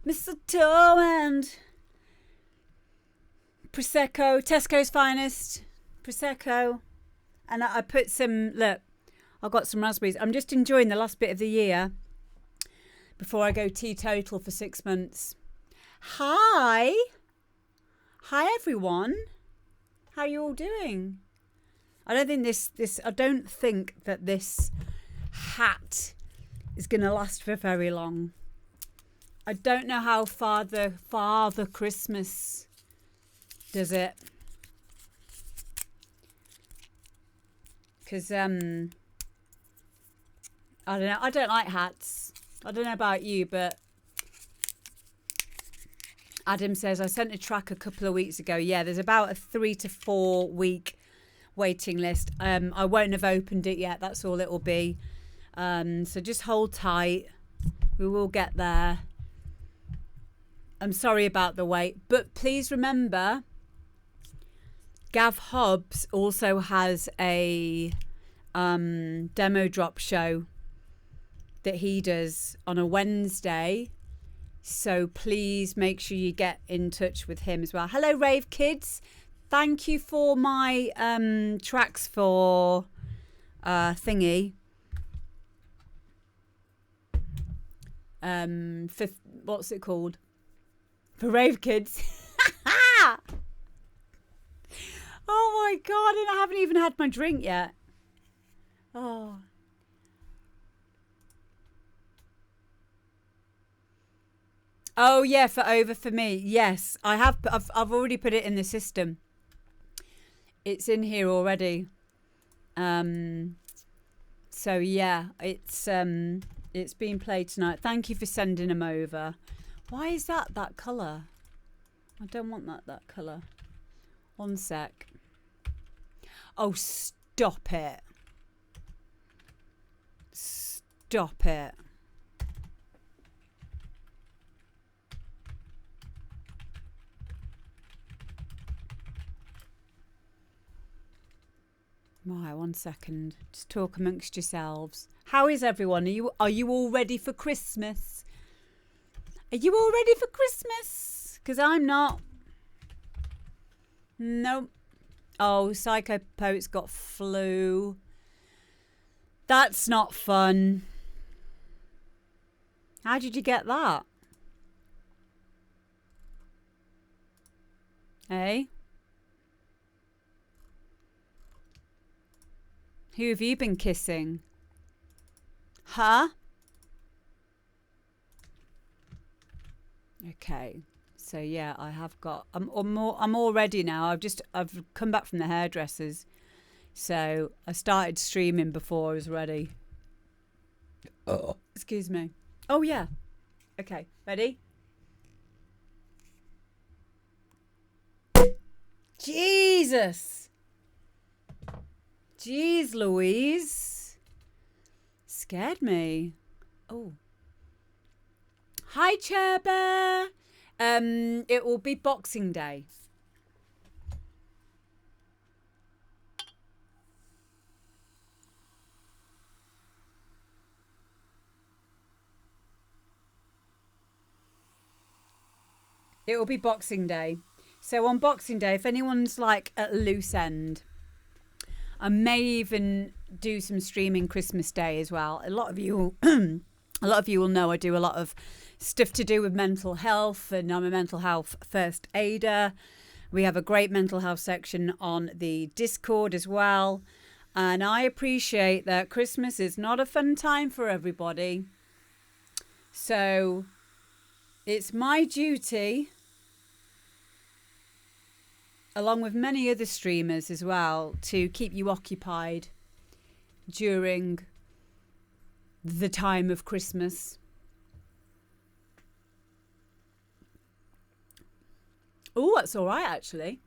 mistletoe and Prosecco, Tesco's finest Prosecco. And I put some, look, I've got some raspberries. I'm just enjoying the last bit of the year before I go teetotal for 6 months. Hi everyone. How are you all doing? I don't think that this hat is going to last for very long. I don't know how Father Christmas does it. Because, I don't know. I don't like hats. I don't know about you, but Adam says, I sent a track a couple of weeks ago. Yeah, there's about a 3 to 4 week waiting list. I won't have opened it yet. That's all it will be. So just hold tight. We will get there. I'm sorry about the wait, but please remember, Gav Hobbs also has a demo drop show that he does on a Wednesday. So please make sure you get in touch with him as well. Hello, Rave Kids. Thank you for my tracks for thingy. For, what's it called? For Rave Kids. Oh my God, and I haven't even had my drink yet. Oh. Oh yeah, for me. Yes, I have. I've already put it in the system. It's in here already. So yeah, it's being played tonight. Thank you for sending them over. Why is that colour? I don't want that colour. One sec. Oh, stop it. Stop it. Right, 1 second. Just talk amongst yourselves. How is everyone? Are you all ready for Christmas? Are you all ready for Christmas? Because I'm not. Nope. Oh, Psycho Poet's got flu. That's not fun. How did you get that? Hey? Who have you been kissing? Huh? Okay. So yeah, I have got. I'm all ready now. I've come back from the hairdressers, so I started streaming before I was ready. Oh. Excuse me. Oh yeah. Okay. Ready? Jesus. Jeez, Louise. Scared me. Oh. Hi, Chair Bear. It will be Boxing Day. It will be Boxing Day. So on Boxing Day, if anyone's like at a loose end, I may even do some streaming Christmas Day as well. A lot of you will know I do a lot of stuff to do with mental health, and I'm a mental health first aider. We have a great mental health section on the Discord as well. And I appreciate that Christmas is not a fun time for everybody. So it's my duty, along with many other streamers as well, to keep you occupied during the time of Christmas. Oh, that's all right, actually.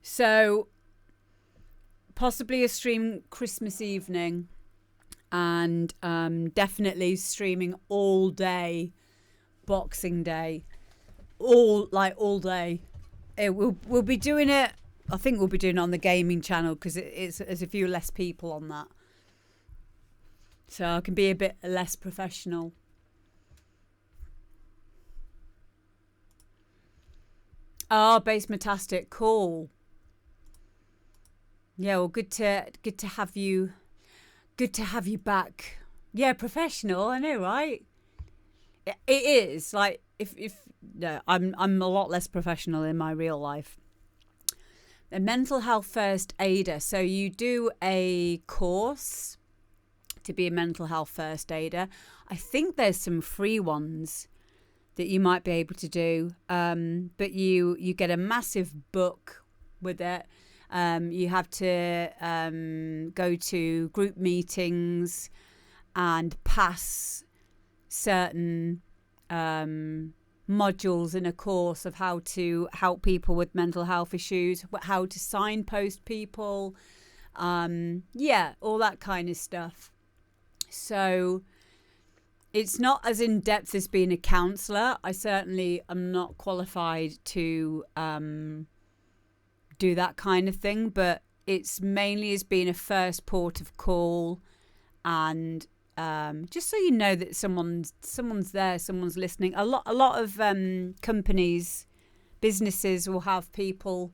So, possibly a stream Christmas evening, and definitely streaming all day Boxing Day. All day. We'll be doing it. I think we'll be doing it on the gaming channel because there's a few less people on that, so I can be a bit less professional. Oh, base metastatic, cool. Yeah, well, good to have you. Good to have you back. Yeah, professional. I know, right? It is like if no, I'm a lot less professional in my real life. A mental health first aider. So you do a course to be a mental health first aider. I think there's some free ones that you might be able to do, but you get a massive book with it. You have to go to group meetings and pass certain modules in a course of how to help people with mental health issues, how to signpost people, all that kind of stuff. So it's not as in depth as being a counsellor. I certainly am not qualified to do that kind of thing, but it's mainly as being a first port of call, and just so you know that someone's there, someone's listening. A lot of companies, businesses will have people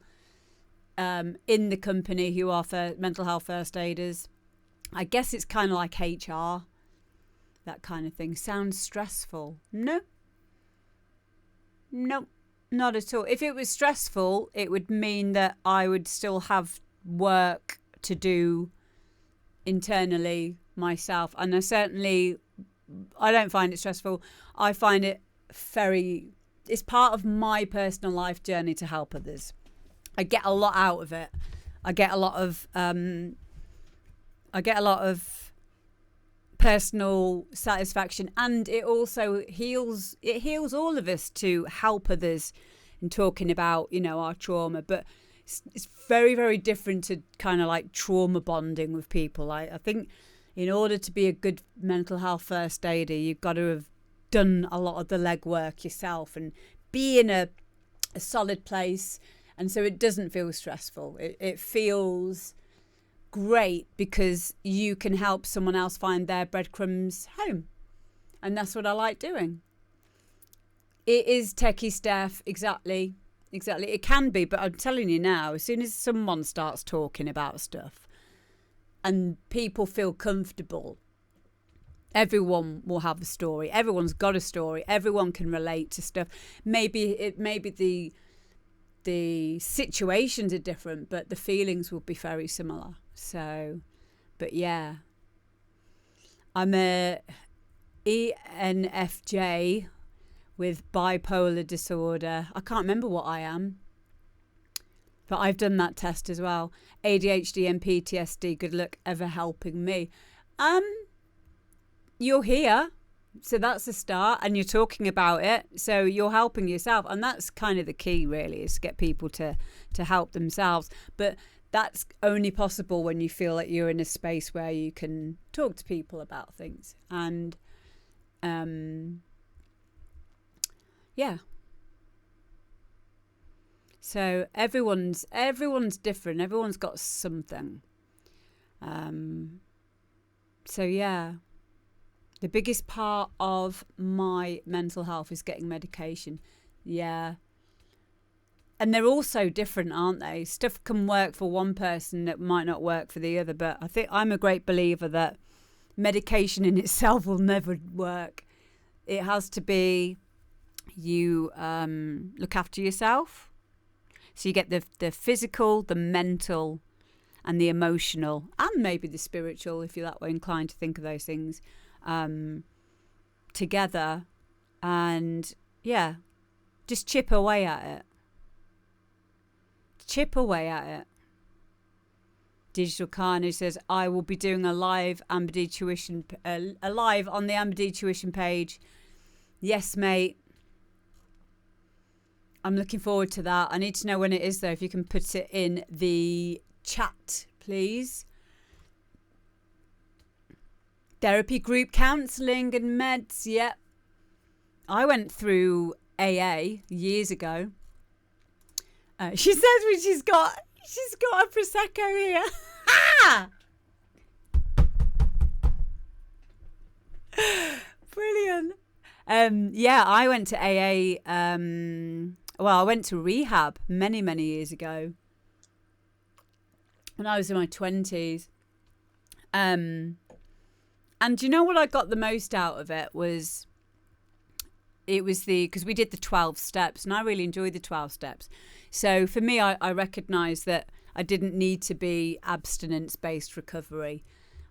in the company who are mental health first aiders. I guess it's kind of like HR, that kind of thing. Sounds stressful? No, not at all. If it was stressful, it would mean that I would still have work to do internally myself, and I don't find it stressful. I find it it's part of my personal life journey to help others. I get a lot out of it. I get a lot of personal satisfaction, and it also heals all of us to help others in talking about, our trauma. But it's very, very different to kind of like trauma bonding with people. I think in order to be a good mental health first aider, you've got to have done a lot of the legwork yourself and be in a solid place. And so it doesn't feel stressful. It feels great because you can help someone else find their breadcrumbs home. And that's what I like doing. It is techie stuff, exactly. It can be, but I'm telling you now, as soon as someone starts talking about stuff and people feel comfortable, everyone will have a story. Everyone's got a story. Everyone can relate to stuff. Maybe the situations are different, but the feelings will be very similar. So, but yeah, I'm a ENFJ with bipolar disorder. I can't remember what I am, but I've done that test as well. ADHD and PTSD. Good luck ever helping me. You're here, so that's a start, and you're talking about it, so you're helping yourself, and that's kind of the key, really, is to get people to help themselves. But that's only possible when you feel like you're in a space where you can talk to people about things. And so everyone's different. Everyone's got something. So yeah, the biggest part of my mental health is getting medication. Yeah. And they're all so different, aren't they? Stuff can work for one person that might not work for the other. But I think I'm a great believer that medication in itself will never work. It has to be you look after yourself. So you get the physical, the mental, and the emotional, and maybe the spiritual, if you're that way inclined to think of those things, together. And yeah, just chip away at it. Digital Carnage says, I will be doing a live Amberdee tuition, a live on the Amberdee tuition page. Yes, mate. I'm looking forward to that. I need to know when it is, though. If you can put it in the chat, please. Therapy group counselling and meds. Yep. I went through AA years ago. She says when she's got a prosecco here. Brilliant. Yeah, I went to AA Well, I went to rehab many, many years ago when I was in my 20s. And you know what I got the most out of it was, because we did the 12 steps and I really enjoyed the 12 steps. So for me, I recognised that I didn't need to be abstinence-based recovery.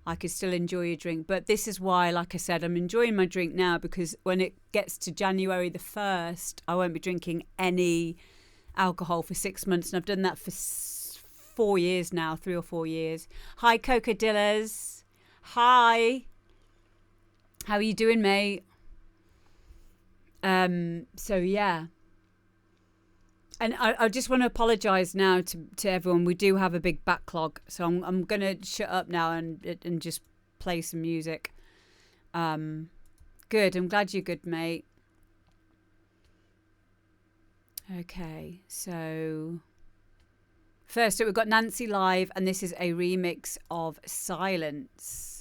I could still enjoy a drink. But this is why, like I said, I'm enjoying my drink now, because when it gets to January the 1st, I won't be drinking any alcohol for 6 months. And I've done that for 4 years now, 3 or 4 years. Hi, Cocodillas. Hi. How are you doing, mate? So, yeah. And I just want to apologise now to everyone. We do have a big backlog, so I'm going to shut up now and just play some music. Good. I'm glad you're good, mate. Okay, so first up, we've got Nancy live, and this is a remix of Silence.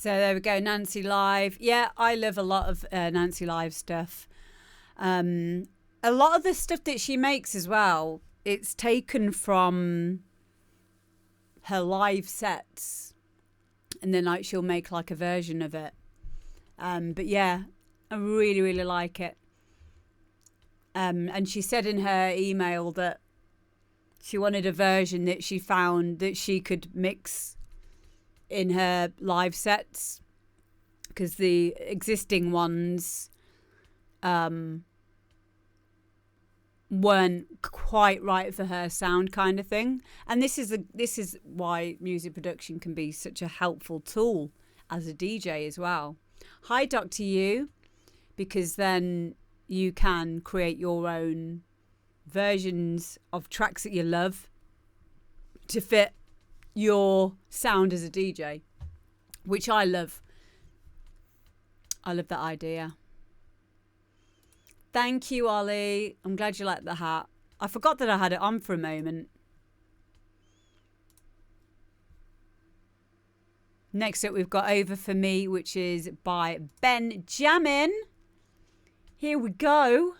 So there we go, Nancy Live. Yeah, I love a lot of Nancy Live stuff. A lot of the stuff that she makes as well, it's taken from her live sets, and then like she'll make like a version of it. But yeah, I really, really like it. And she said in her email that she wanted a version that she found that she could mix in her live sets, because the existing ones weren't quite right for her sound, kind of thing. And this is why music production can be such a helpful tool as a DJ as well. Hi, Dr. U, because then you can create your own versions of tracks that you love to fit your sound as a DJ, which I love. I love that idea. Thank you, Ollie. I'm glad you liked the hat. I forgot that I had it on for a moment. Next up, we've got Over For Me, which is by Benjamin. Here we go.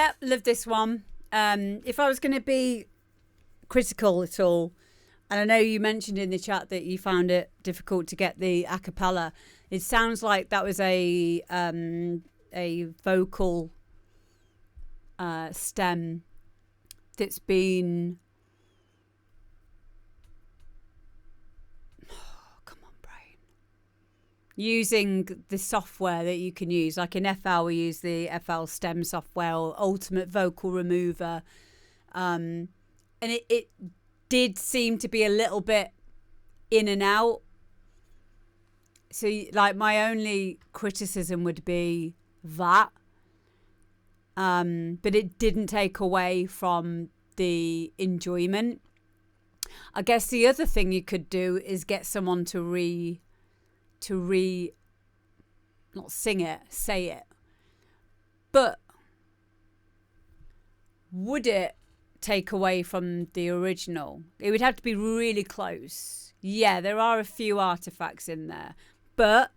Yeah, love this one. If I was going to be critical at all, and I know you mentioned in the chat that you found it difficult to get the a cappella, it sounds like that was a vocal stem that's been... using the software that you can use, like in FL we use the FL stem software or Ultimate Vocal Remover, and it did seem to be a little bit in and out. So like my only criticism would be that, but it didn't take away from the enjoyment. I guess the other thing you could do is get someone to not sing it, say it. But would it take away from the original? It would have to be really close. Yeah, there are a few artifacts in there, but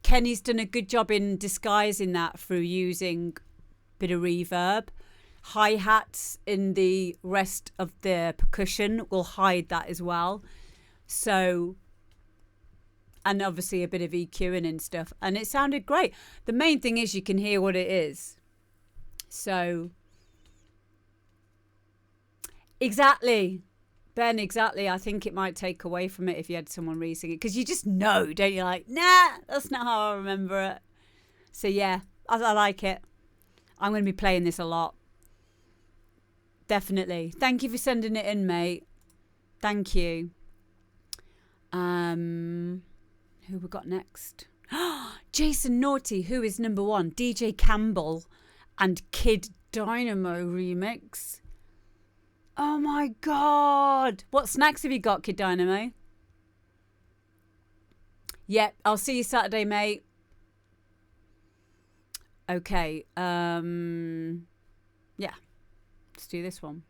Kenny's done a good job in disguising that through using a bit of reverb. Hi-hats in the rest of the percussion will hide that as well. So... and obviously a bit of EQing and stuff. And it sounded great. The main thing is you can hear what it is. So, exactly. Ben, exactly. I think it might take away from it if you had someone re-sing it. Because you just know, don't you? Like, nah, that's not how I remember it. So, yeah, I like it. I'm going to be playing this a lot. Definitely. Thank you for sending it in, mate. Thank you. Who we got next? Jason Naughty, who is number one? DJ Campbell and Kid Dynamo remix. Oh my God. What snacks have you got, Kid Dynamo? Yep, I'll see you Saturday, mate. Okay. Yeah. Let's do this one.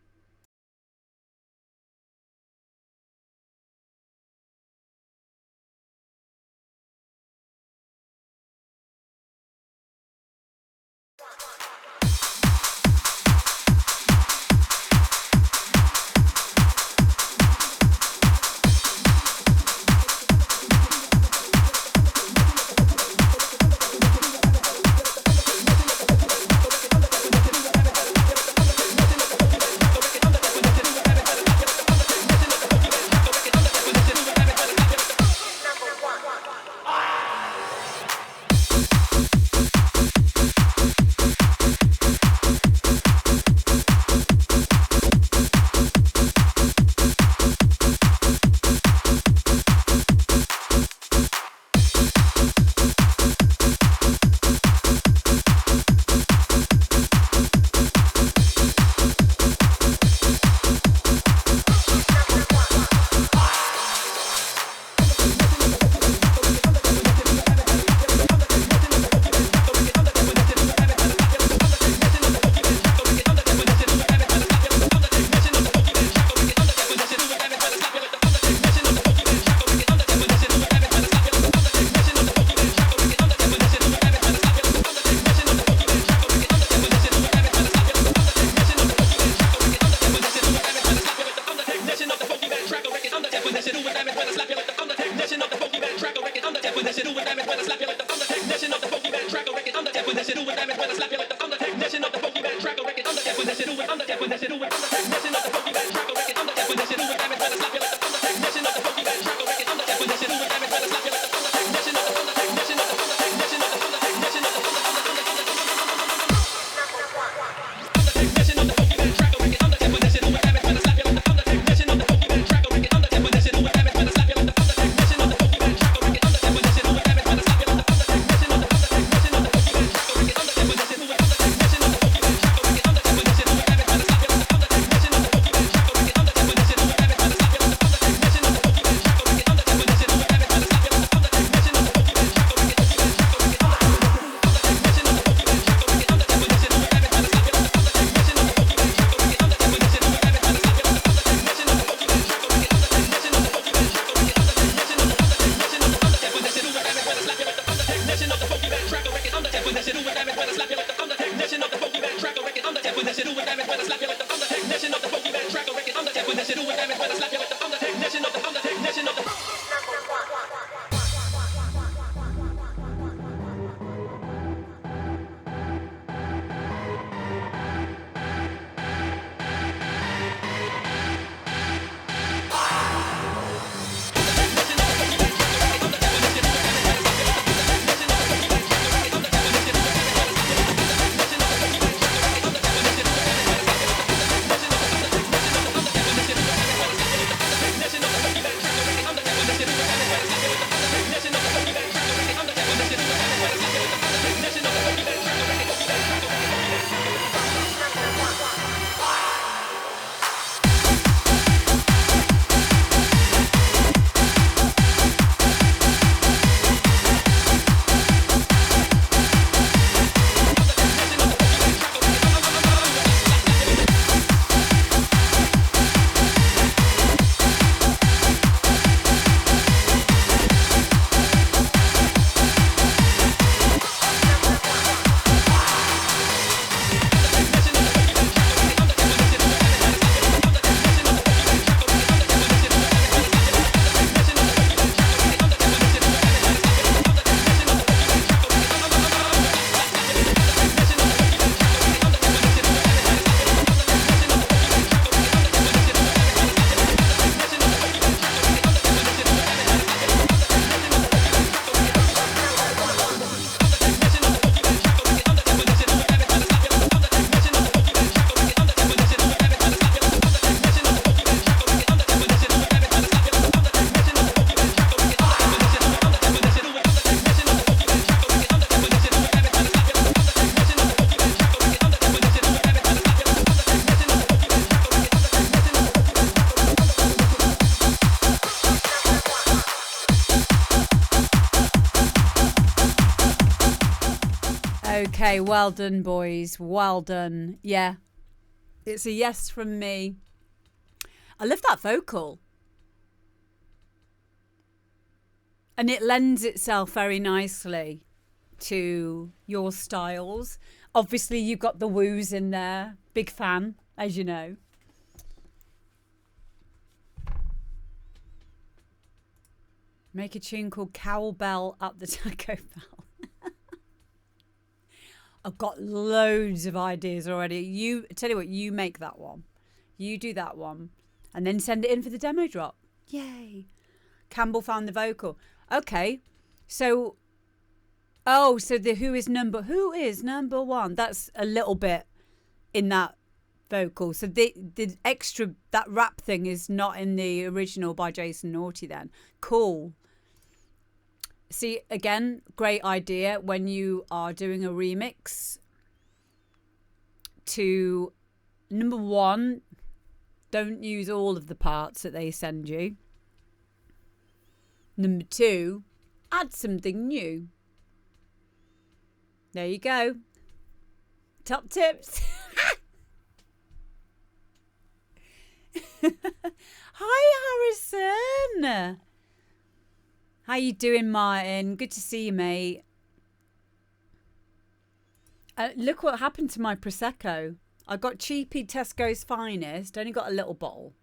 Okay, well done, boys. Well done. Yeah, it's a yes from me. I love that vocal. And it lends itself very nicely to your styles. Obviously, you've got the woos in there. Big fan, as you know. Make a tune called Cowbell at the Taco Bell. I've got loads of ideas already. You tell you what, you make that one. You do that one. And then send it in for the demo drop. Yay. Campbell found the vocal. Okay. So so the who is number one? That's a little bit in that vocal. So the extra, that rap thing is not in the original by Jason Naughty then. Cool. See, again, great idea when you are doing a remix to, number one, don't use all of the parts that they send you. Number two, add something new. There you go. Top tips. Hi, Harrison. How you doing, Martin? Good to see you, mate. Look what happened to my Prosecco. I got cheapy Tesco's Finest. Only got a little bottle.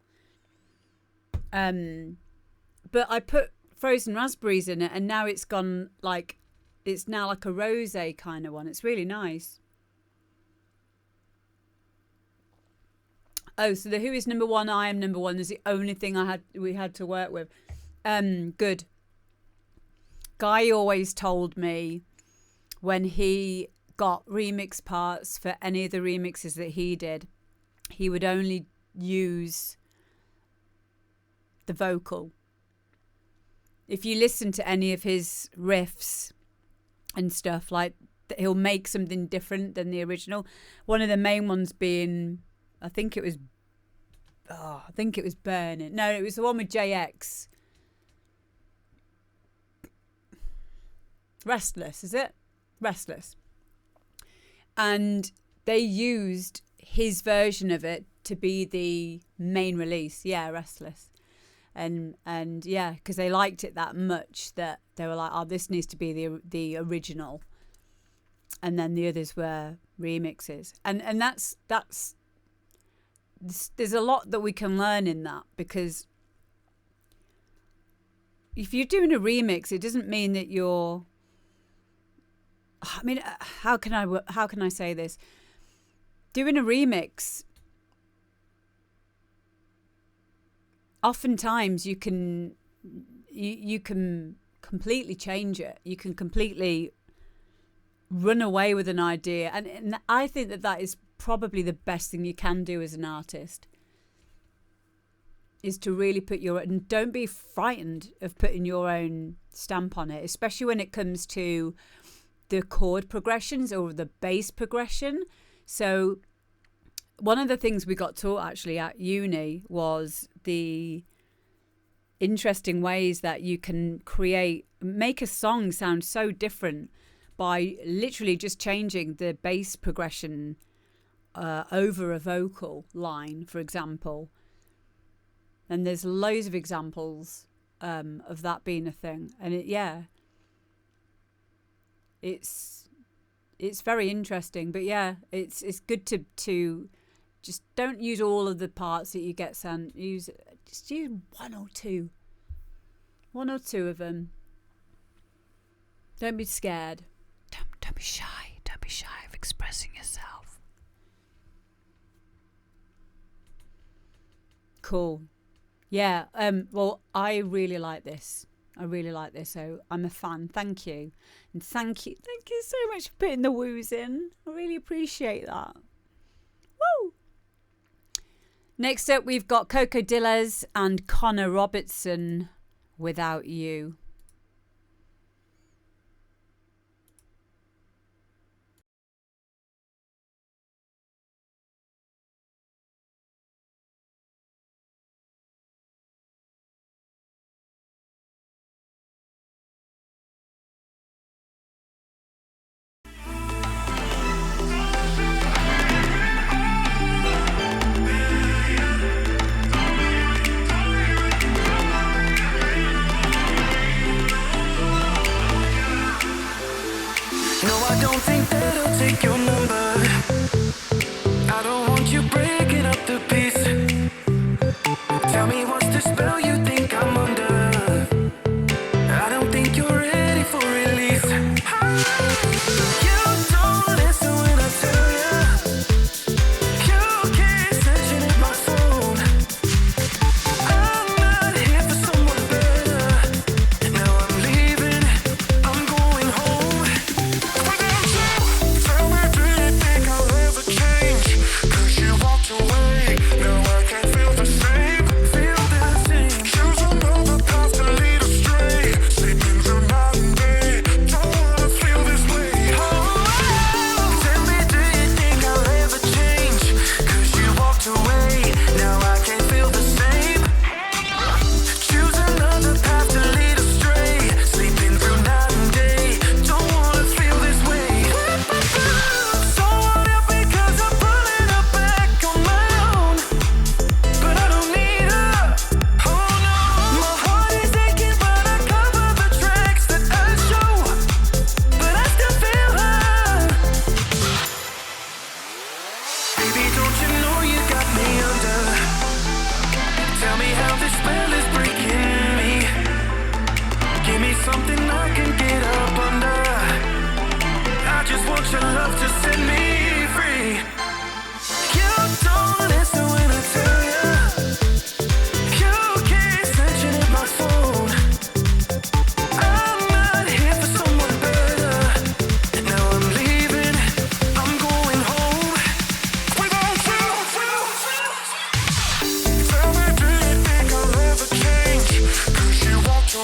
But I put frozen raspberries in it, and now it's gone like, it's now like a rosé kind of one. It's really nice. Oh, so the who is number one, I am number one is the only thing we had to work with. Good. Guy always told me when he got remix parts for any of the remixes that he did, he would only use the vocal. If you listen to any of his riffs and stuff, like, he'll make something different than the original. One of the main ones being, I think it was Burning. No, it was the one with JX. Restless, is it? Restless. And they used his version of it to be the main release. Yeah, Restless. And yeah, because they liked it that much that they were like, oh, this needs to be the original. And then the others were remixes. And that's there's a lot that we can learn in that, because if you're doing a remix, it doesn't mean that you're, I mean, how can I say this? Doing a remix, oftentimes you can completely change it. You can completely run away with an idea, and I think that is probably the best thing you can do as an artist, is to really put and don't be frightened of putting your own stamp on it, especially when it comes to the chord progressions or the bass progression. So one of the things we got taught actually at uni was the interesting ways that you can make a song sound so different by literally just changing the bass progression over a vocal line, for example. And there's loads of examples of that being a thing. And it's very interesting. But yeah, it's good to just don't use all of the parts that you get sent. Just use one or two of them. Don't be scared. Don't be shy. Don't be shy of expressing yourself. Cool. Yeah. Well, I really like this. So I'm a fan. Thank you. And thank you so much for putting the woos in. I really appreciate that. Woo! Next up, we've got Coco Dillas and Connor Robertson, Without You.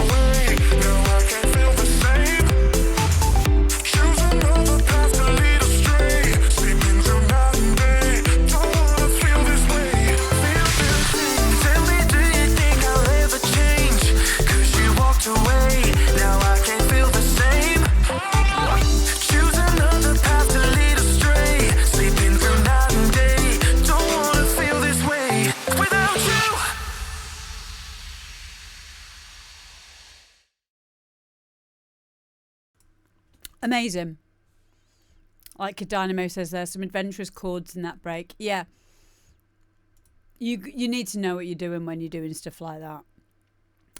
away. Now I can't feel the same. Choose another path to lead astray. Sleeping through night and day. Don't wanna feel this way. Feel this way. Tell me, do you think I'll ever change? 'Cause you walked away. Now I can't feel the same. Choose another path to lead astray. Sleeping through night and day. Don't wanna feel this way without you. Amazing. Like Dynamo says, there's some adventurous chords in that break. Yeah. You need to know what you're doing when you're doing stuff like that.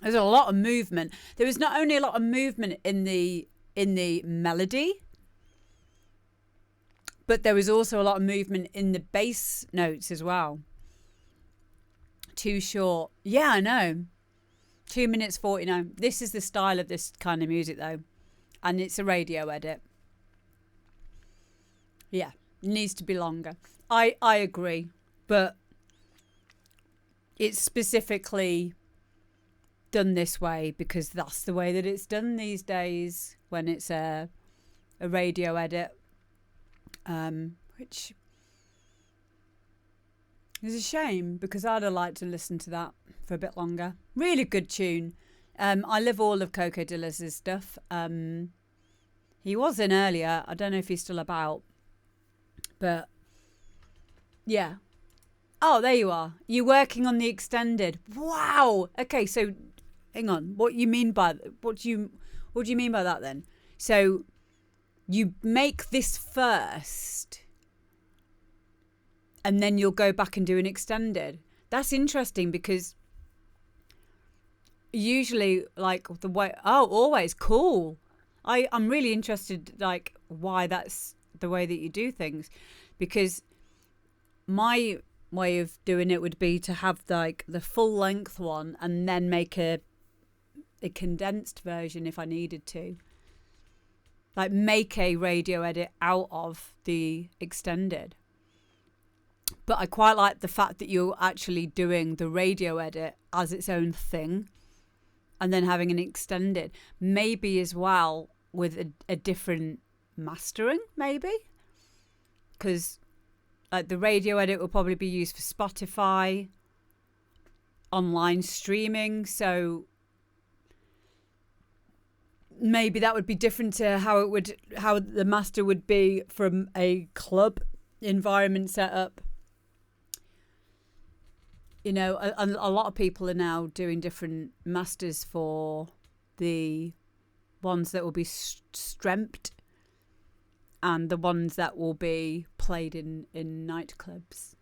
There's a lot of movement. There was not only a lot of movement in the melody, but there was also a lot of movement in the bass notes as well. Too short. Yeah, I know. 2 minutes 49. This is the style of this kind of music though. And it's a radio edit. Yeah, it needs to be longer. I agree, but it's specifically done this way because that's the way that it's done these days when it's a radio edit, which is a shame because I'd have liked to listen to that for a bit longer. Really good tune. I love all of Coco Dillas' stuff. He was in earlier. I don't know if he's still about. But, yeah. Oh, there you are. You're working on the extended. Wow. Okay, so hang on. What do you mean by that then? So you make this first and then you'll go back and do an extended. That's interesting because usually like the way always cool. I'm really interested like why that's the way that you do things, because my way of doing it would be to have like the full length one and then make a condensed version if I needed to, like make a radio edit out of the extended. But I quite like the fact that you're actually doing the radio edit as its own thing and then having an extended, maybe as well with a different mastering, maybe, because like the radio edit will probably be used for Spotify, online streaming, so maybe that would be different to how the master would be from a club environment setup. You know, a lot of people are now doing different masters for the ones that will be stremped and the ones that will be played in nightclubs.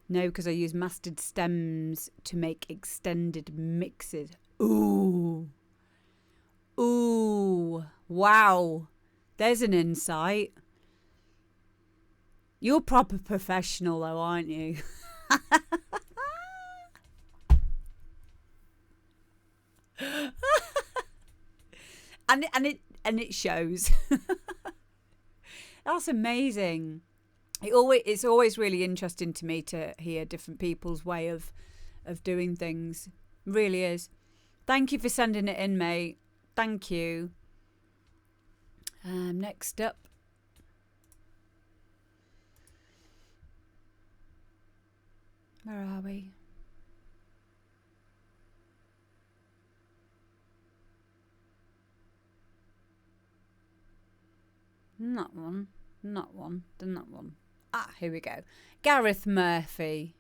No, because I use mastered stems to make extended mixes. Ooh. Wow. There's an insight. You're proper professional though, aren't you? and it shows. That's amazing. It's always really interesting to me to hear different people's way of doing things. It really is. Thank you for sending it in, mate. Thank you. Next up. Where are we? Not one. Done that one. Ah, here we go. Gareth Murphy.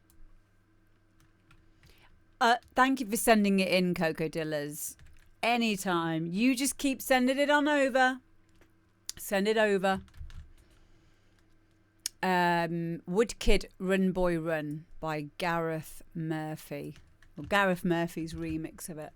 Thank you for sending it in, Coco Dillas. Anytime. You just keep sending it on over. Send it over. Woodkid Run Boy Run by Gareth Murphy. Well, Gareth Murphy's remix of it.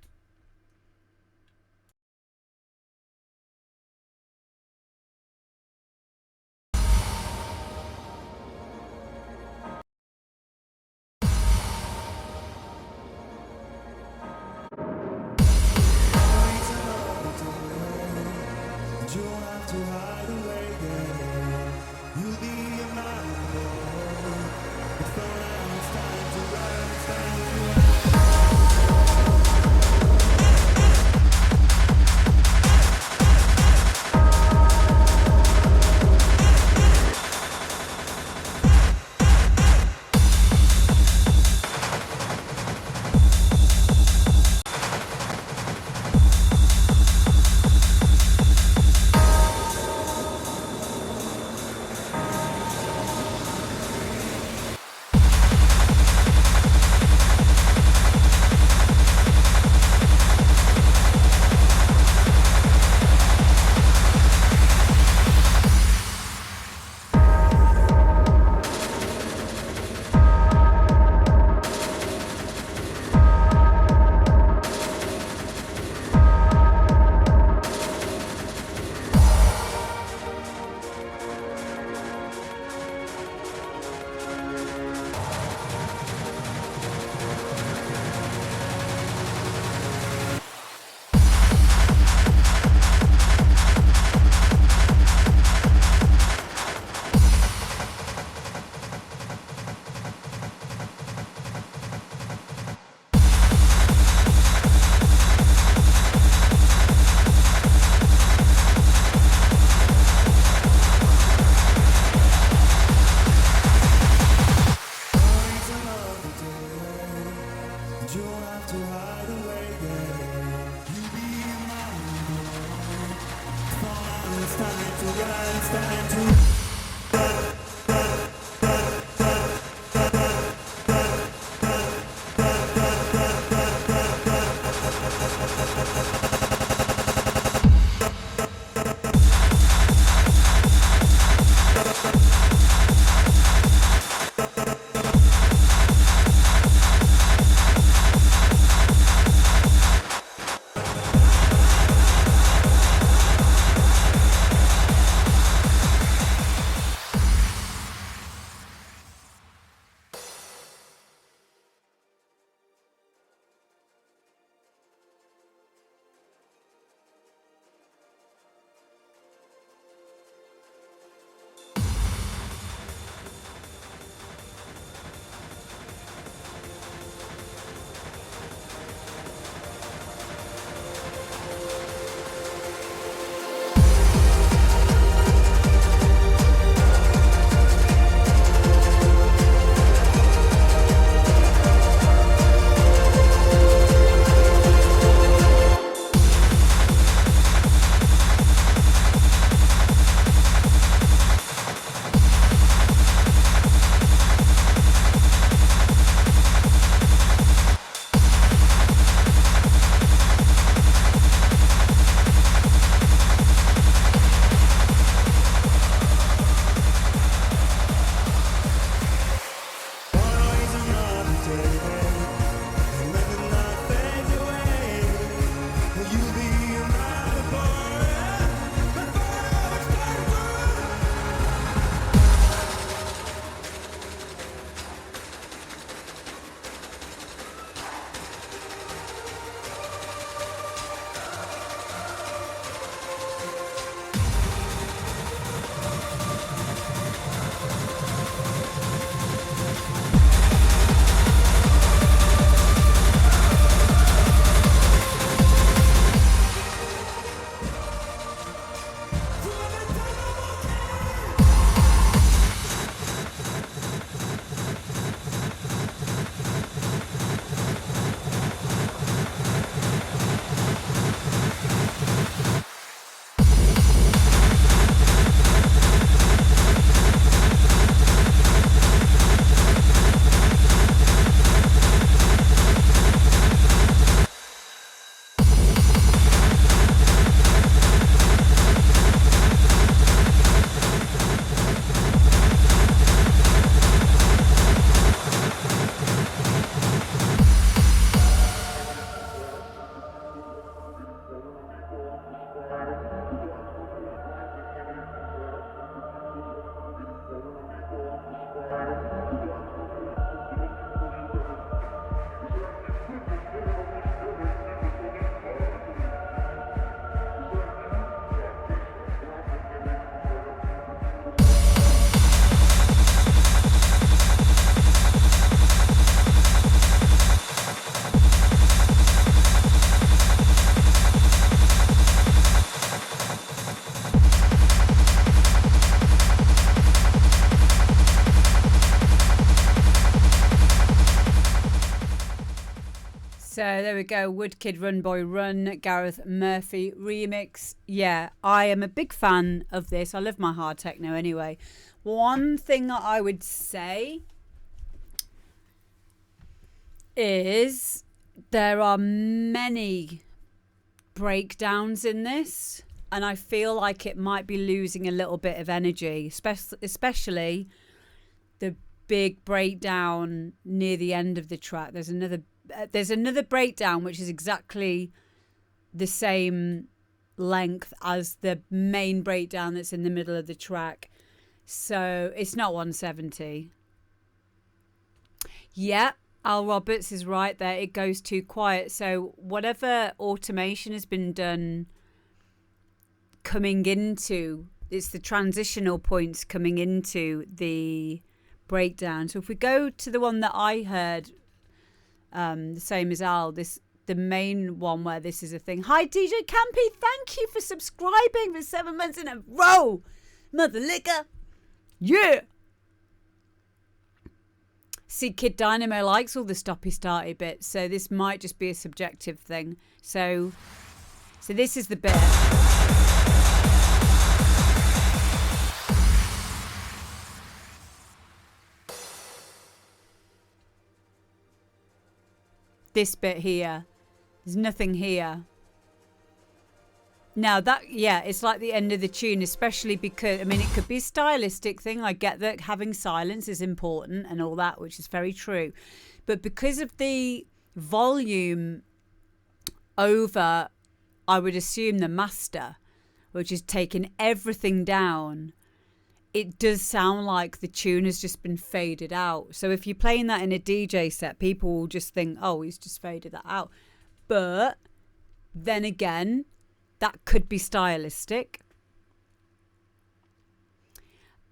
So there we go. Woodkid Run Boy Run, Gareth Murphy remix. Yeah, I am a big fan of this. I love my hard techno anyway. One thing that I would say is there are many breakdowns in this, and I feel like it might be losing a little bit of energy, especially the big breakdown near the end of the track. There's another breakdown which is exactly the same length as the main breakdown that's in the middle of the track. So it's not 170. Yeah, Al Roberts is right there. It goes too quiet. So whatever automation has been done coming into, it's the transitional points coming into the breakdown. So if we go to the one that I heard, the same as Al, the main one where this is a thing. Hi DJ Campy, thank you for subscribing for 7 months in a row. Mother liquor. Yeah. See, Kid Dynamo likes all the stoppy-starty bits, so this might just be a subjective thing. So this is the bit. this bit here. There's nothing here. Now that, yeah, it's like the end of the tune, especially because, I mean, it could be a stylistic thing. I get that having silence is important and all that, which is very true. But because of the volume over, I would assume, the master, which is taking everything down, it does sound like the tune has just been faded out. So if you're playing that in a DJ set, people will just think, oh, he's just faded that out. But then again, that could be stylistic.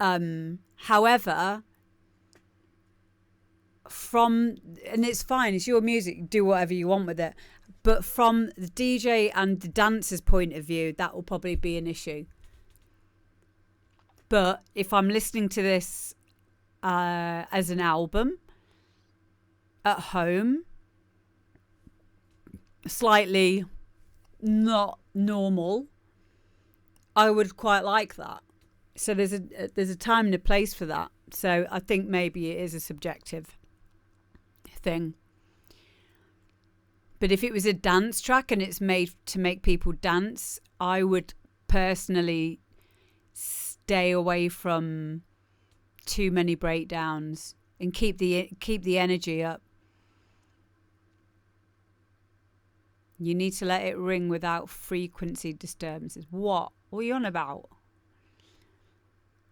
However, and it's fine, it's your music, do whatever you want with it. But from the DJ and the dancer's point of view, that will probably be an issue. But if I'm listening to this as an album at home, slightly not normal, I would quite like that. So there's a time and a place for that. So I think maybe it is a subjective thing. But if it was a dance track and it's made to make people dance, I would personally stay away from too many breakdowns and keep the energy up. You need to let it ring without frequency disturbances. What? What are you on about?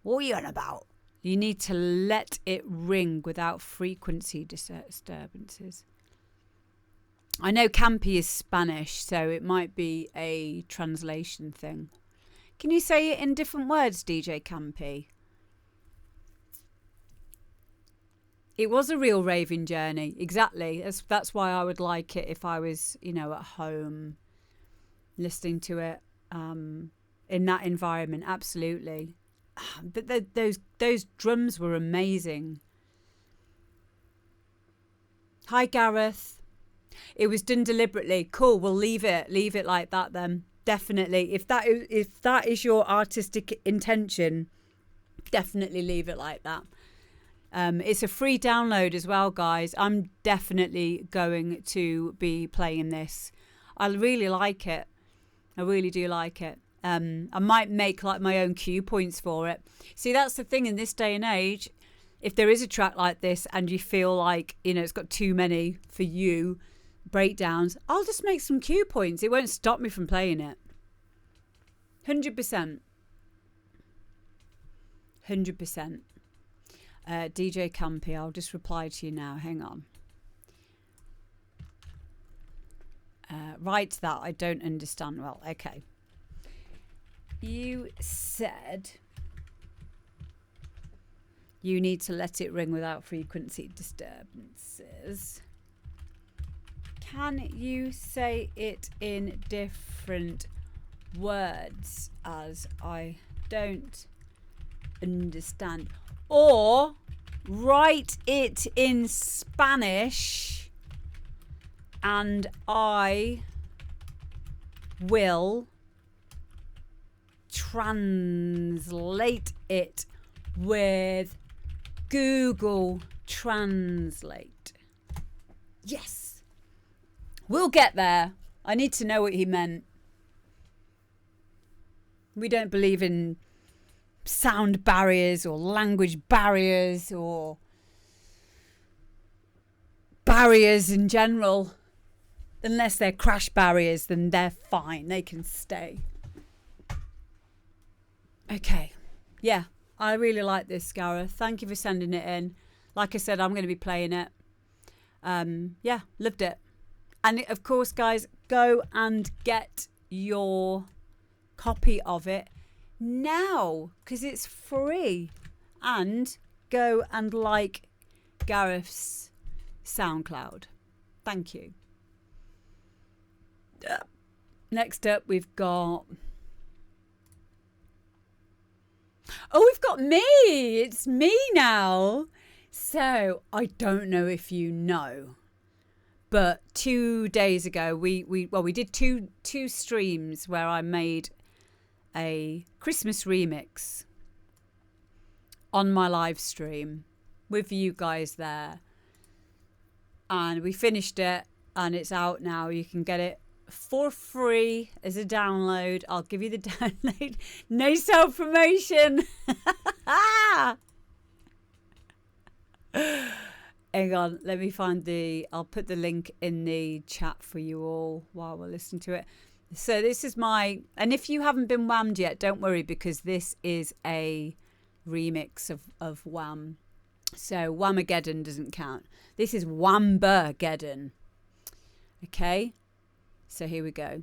What are you on about? You need to let it ring without frequency disturbances. I know Campy is Spanish, so it might be a translation thing. Can you say it in different words, DJ Campy? It was a real raving journey. Exactly. That's why I would like it if I was, at home listening to it in that environment. Absolutely. But those drums were amazing. Hi, Gareth. It was done deliberately. Cool. We'll leave it like that then. Definitely. If that is your artistic intention, definitely leave it like that. It's a free download as well, guys. I'm definitely going to be playing this. I really like it. I really do like it. I might make like my own cue points for it. See, that's the thing in this day and age. If there is a track like this and you feel like, it's got too many for you breakdowns, I'll just make some cue points. It won't stop me from playing it. 100%. 100%. DJ Campy, I'll just reply to you now. Hang on. Write that. I don't understand well. Okay. You said you need to let it ring without frequency disturbances. Can you say it in different words, as I don't understand? Or write it in Spanish and I will translate it with Google Translate. Yes. We'll get there. I need to know what he meant. We don't believe in sound barriers or language barriers or barriers in general. Unless they're crash barriers, then they're fine. They can stay. Okay. Yeah, I really like this, Gareth. Thank you for sending it in. Like I said, I'm going to be playing it. Yeah, loved it. And of course, guys, go and get your copy of it now, because it's free. And go and like Gareth's SoundCloud. Thank you. Next up, we've got... Oh, we've got me. It's me now. So, I don't know if you know, but 2 days ago, we did two streams where I made a Christmas remix on my live stream with you guys there. And we finished it and it's out now. You can get it for free as a download. I'll give you the download. No self-promotion. Hang on, let me find I'll put the link in the chat for you all while we're listening to it. So this is and if you haven't been whammed yet, don't worry, because this is a remix of Wham. So Whamageddon doesn't count. This is Whambageddon. Okay, so here we go.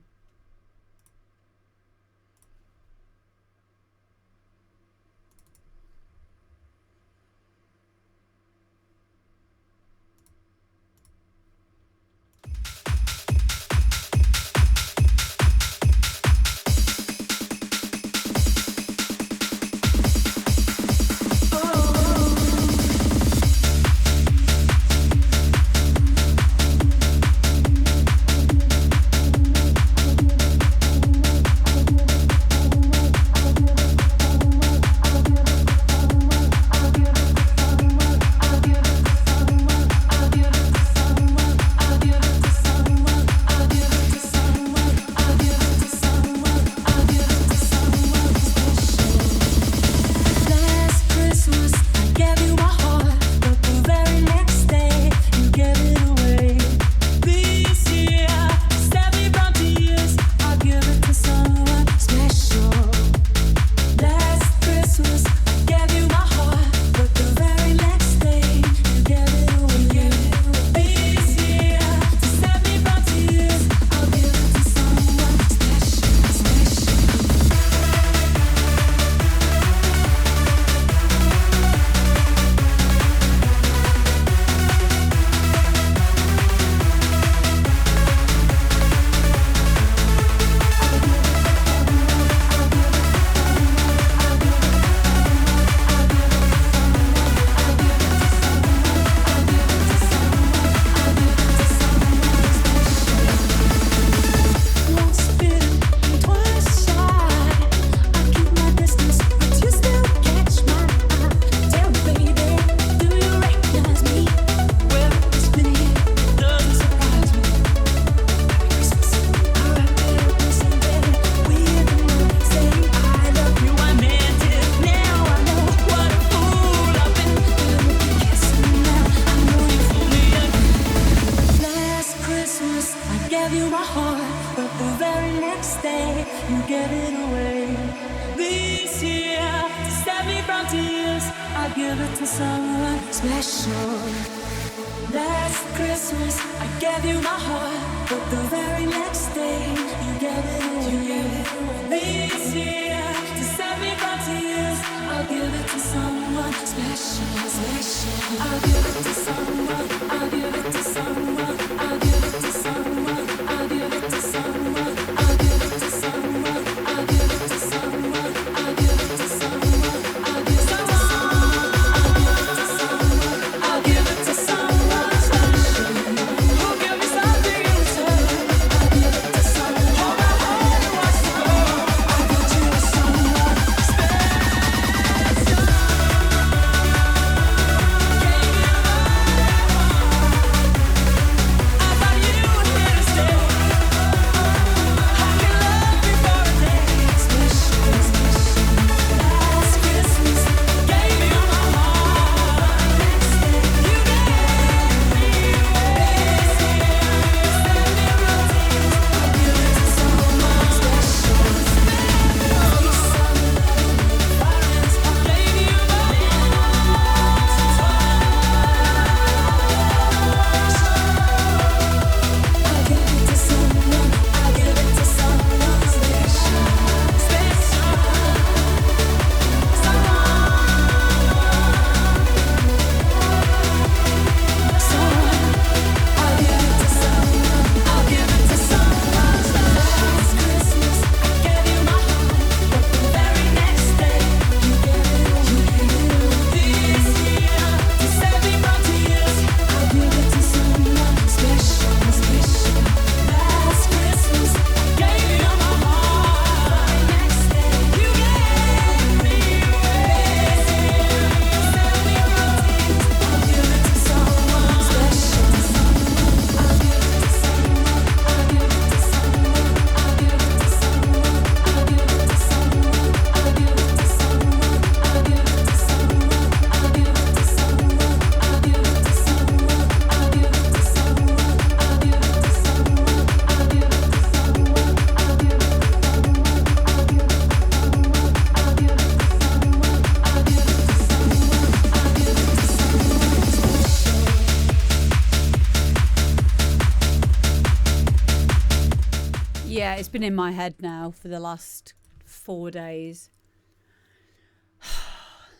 It's been in my head now for the last 4 days.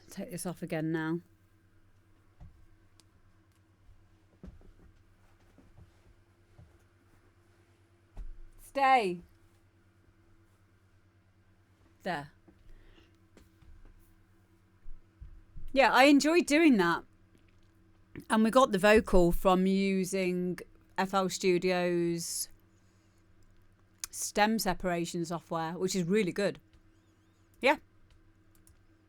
Take this off again now. Stay. There. Yeah, I enjoyed doing that. And we got the vocal from using FL Studio's stem separation software, which is really good. Yeah.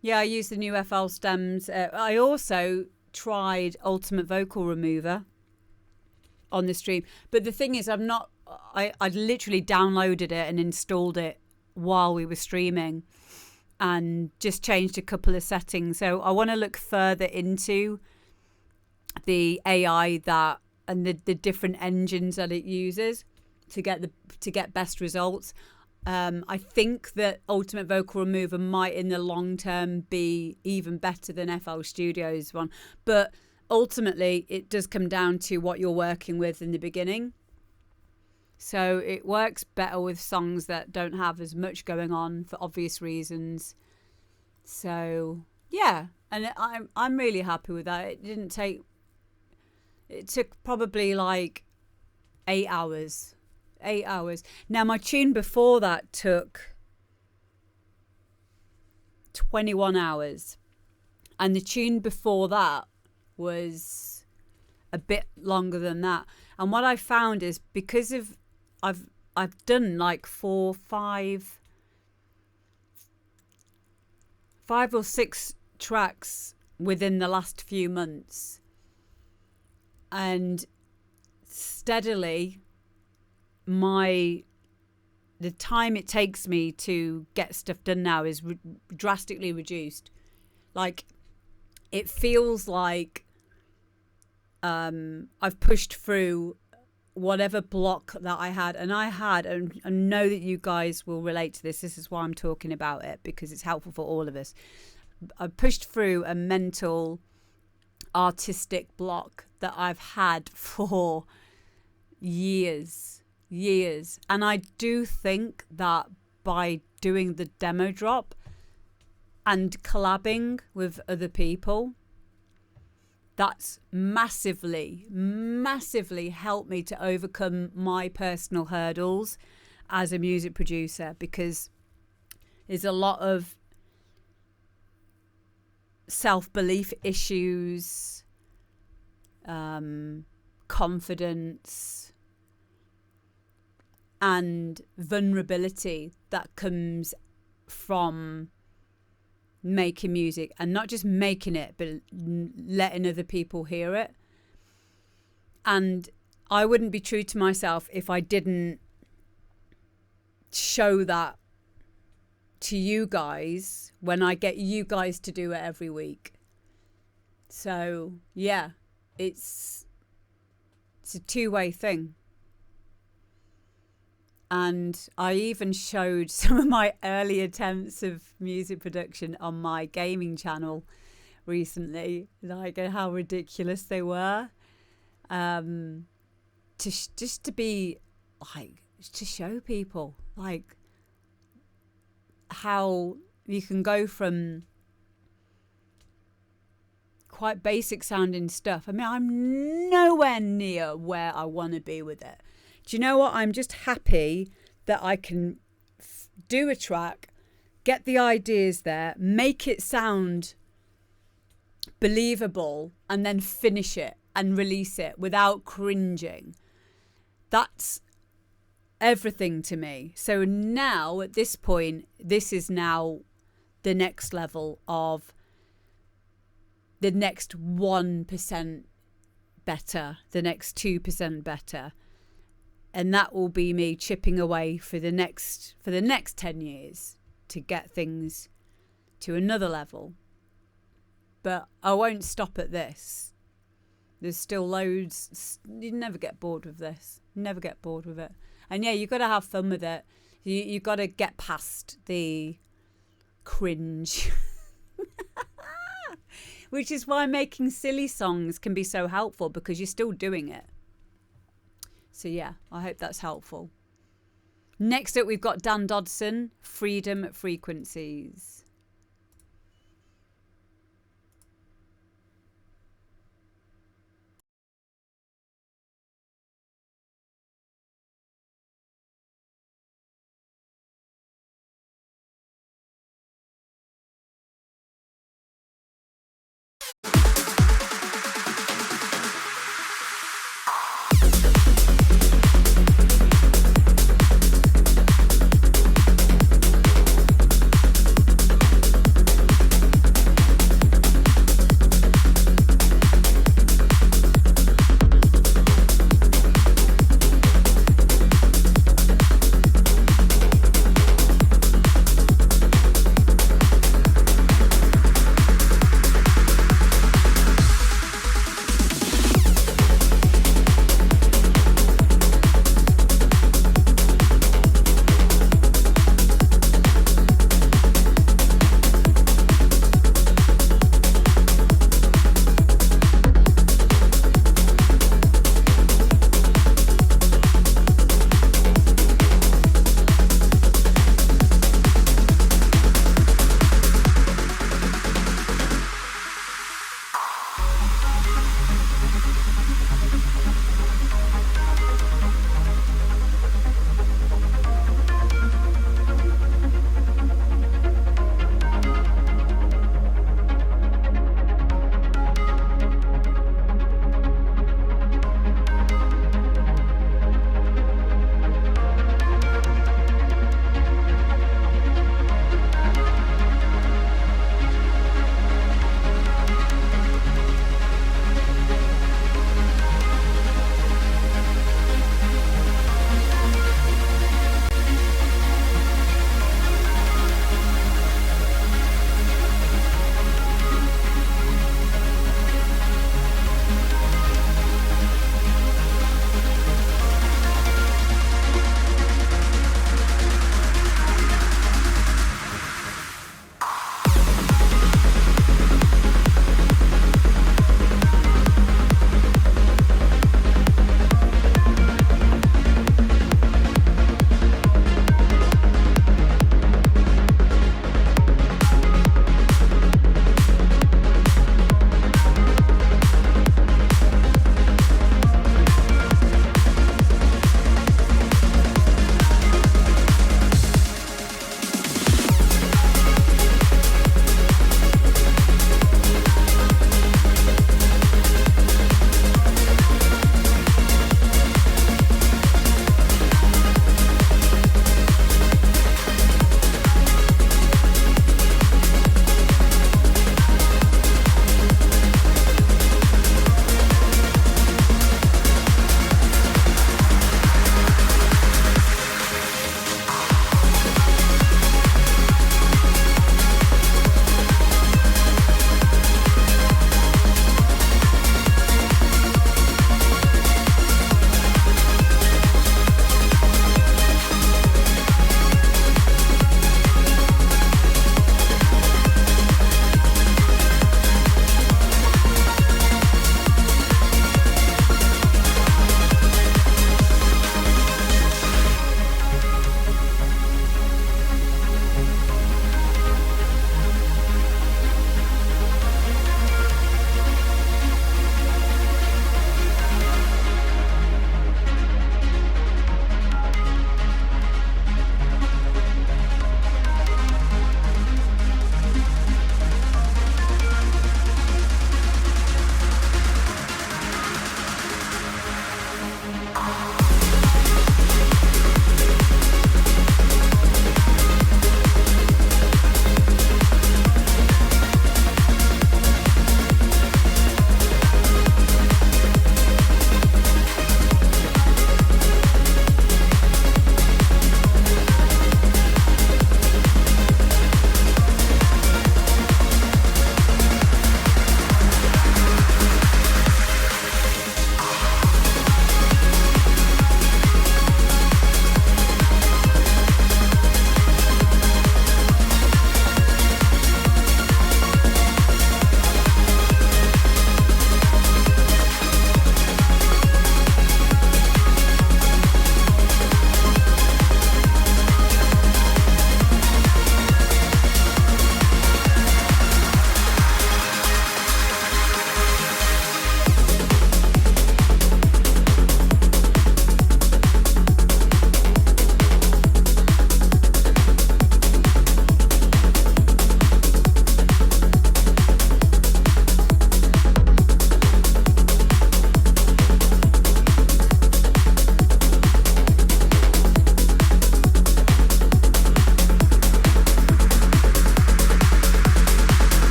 Yeah, I used the new FL stems. I also tried Ultimate Vocal Remover on the stream. But the thing is, I literally downloaded it and installed it while we were streaming and just changed a couple of settings. So I want to look further into the AI that and the different engines that it uses to get best results. I think that Ultimate Vocal Remover might in the long term be even better than FL Studio's one, but ultimately it does come down to what you're working with in the beginning. So it works better with songs that don't have as much going on for obvious reasons. So yeah, and I'm really happy with that. It took probably like 8 hours. 8 hours. Now my tune before that took 21 hours. And the tune before that was a bit longer than that. And what I found is because of I've done like 5 or 6 tracks within the last few months, and steadily the time it takes me to get stuff done now is drastically reduced. Like it feels like I've pushed through whatever block that I had, and I know that you guys will relate to this. This is why I'm talking about it, because it's helpful for all of us. I pushed through a mental artistic block that I've had for years. And I do think that by doing the demo drop and collabing with other people, that's massively helped me to overcome my personal hurdles as a music producer, because there's a lot of self-belief issues, confidence and vulnerability that comes from making music, and not just making it but letting other people hear it. And I wouldn't be true to myself if I didn't show that to you guys when I get you guys to do it every week. So yeah, it's a two-way thing. And I even showed some of my early attempts of music production on my gaming channel recently, like how ridiculous they were. Just to be like, to show people like how you can go from quite basic sounding stuff. I mean, I'm nowhere near where I want to be with it. Do you know what? I'm just happy that I can do a track, get the ideas there, make it sound believable, and then finish it and release it without cringing. That's everything to me. So now at this point, this is now the next level of the next 1% better, the next 2% better. And that will be me chipping away for the next 10 years to get things to another level. But I won't stop at this. There's still loads. You never get bored with this. Never get bored with it. And yeah, you've got to have fun with it. You've got to get past the cringe. Which is why making silly songs can be so helpful, because you're still doing it. So yeah, I hope that's helpful. Next up, we've got Dan Dodson, Freedom Frequencies.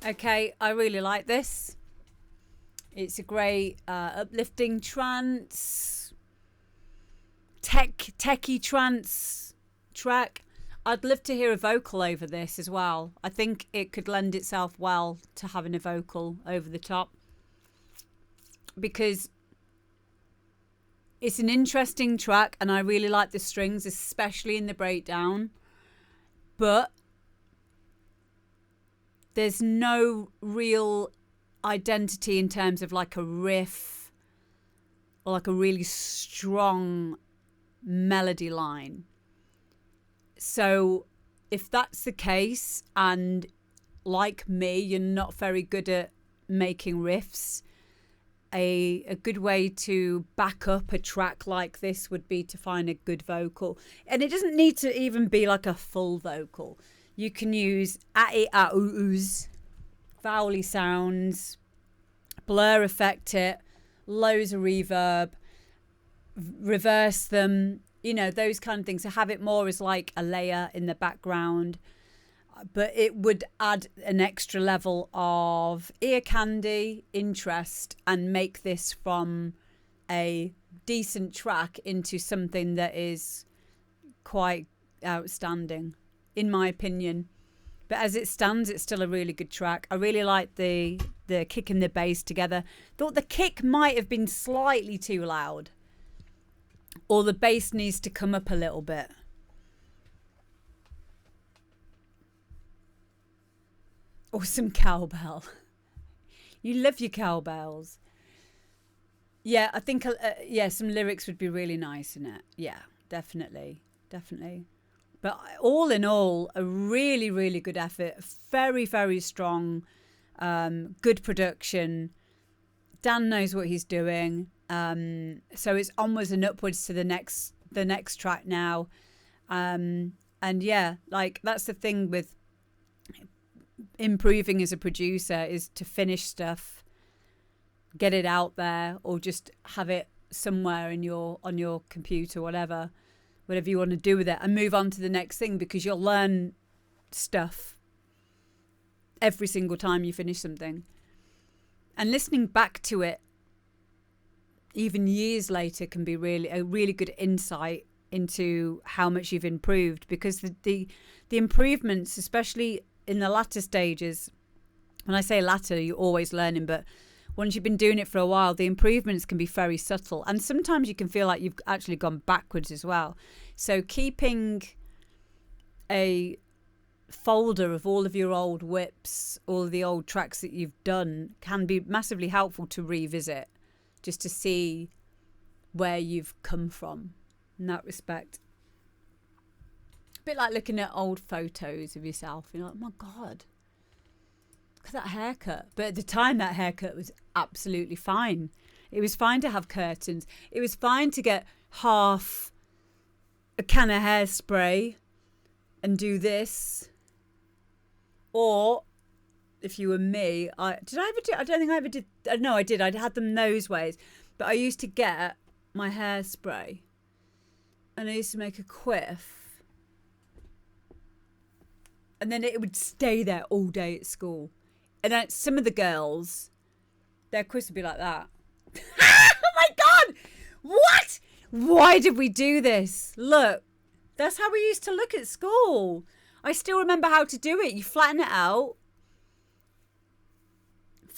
Okay, I really like this. It's a great uplifting trance, techie trance track. I'd love to hear a vocal over this as well. I think it could lend itself well to having a vocal over the top, because it's an interesting track and I really like the strings, especially in the breakdown. But there's no real identity in terms of like a riff or like a really strong melody line. So if that's the case, and like me, you're not very good at making riffs, a good way to back up a track like this would be to find a good vocal. And it doesn't need to even be like a full vocal. You can use a-e-a-oo's, vowely sounds, blur effect it, loads of reverb, reverse them, you know, those kind of things. So have it more as like a layer in the background, but it would add an extra level of ear candy, interest, and make this from a decent track into something that is quite outstanding, in my opinion. But as it stands, it's still a really good track. I really like the kick and the bass together. Thought the kick might have been slightly too loud, or the bass needs to come up a little bit. Or some cowbell. You love your cowbells. Yeah, I think some lyrics would be really nice in it. Yeah, definitely. But all in all, a really, really good effort. Very, very strong. Good production. Dan knows what he's doing. So it's onwards and upwards to the next track now. And yeah, like that's the thing with improving as a producer, is to finish stuff, get it out there, or just have it somewhere on your computer, whatever you want to do with it, and move on to the next thing, because you'll learn stuff every single time you finish something. And listening back to it even years later can be a really good insight into how much you've improved, because the improvements, especially in the latter stages, when I say latter, you're always learning, but once you've been doing it for a while, the improvements can be very subtle, and sometimes you can feel like you've actually gone backwards as well. So keeping a folder of all of your old whips, all of the old tracks that you've done, can be massively helpful to revisit, just to see where you've come from in that respect. A bit like looking at old photos of yourself. You're like, oh my God, look at that haircut. But at the time, that haircut was absolutely fine. It was fine to have curtains. It was fine to get half a can of hairspray and do this. Or if you were me, I don't think I ever did. No, I did. I had them those ways. But I used to get my hairspray and I used to make a quiff. And then it would stay there all day at school. And then some of the girls, their quiz would be like that. Oh my God! What? Why did we do this? Look, that's how we used to look at school. I still remember how to do it. You flatten it out.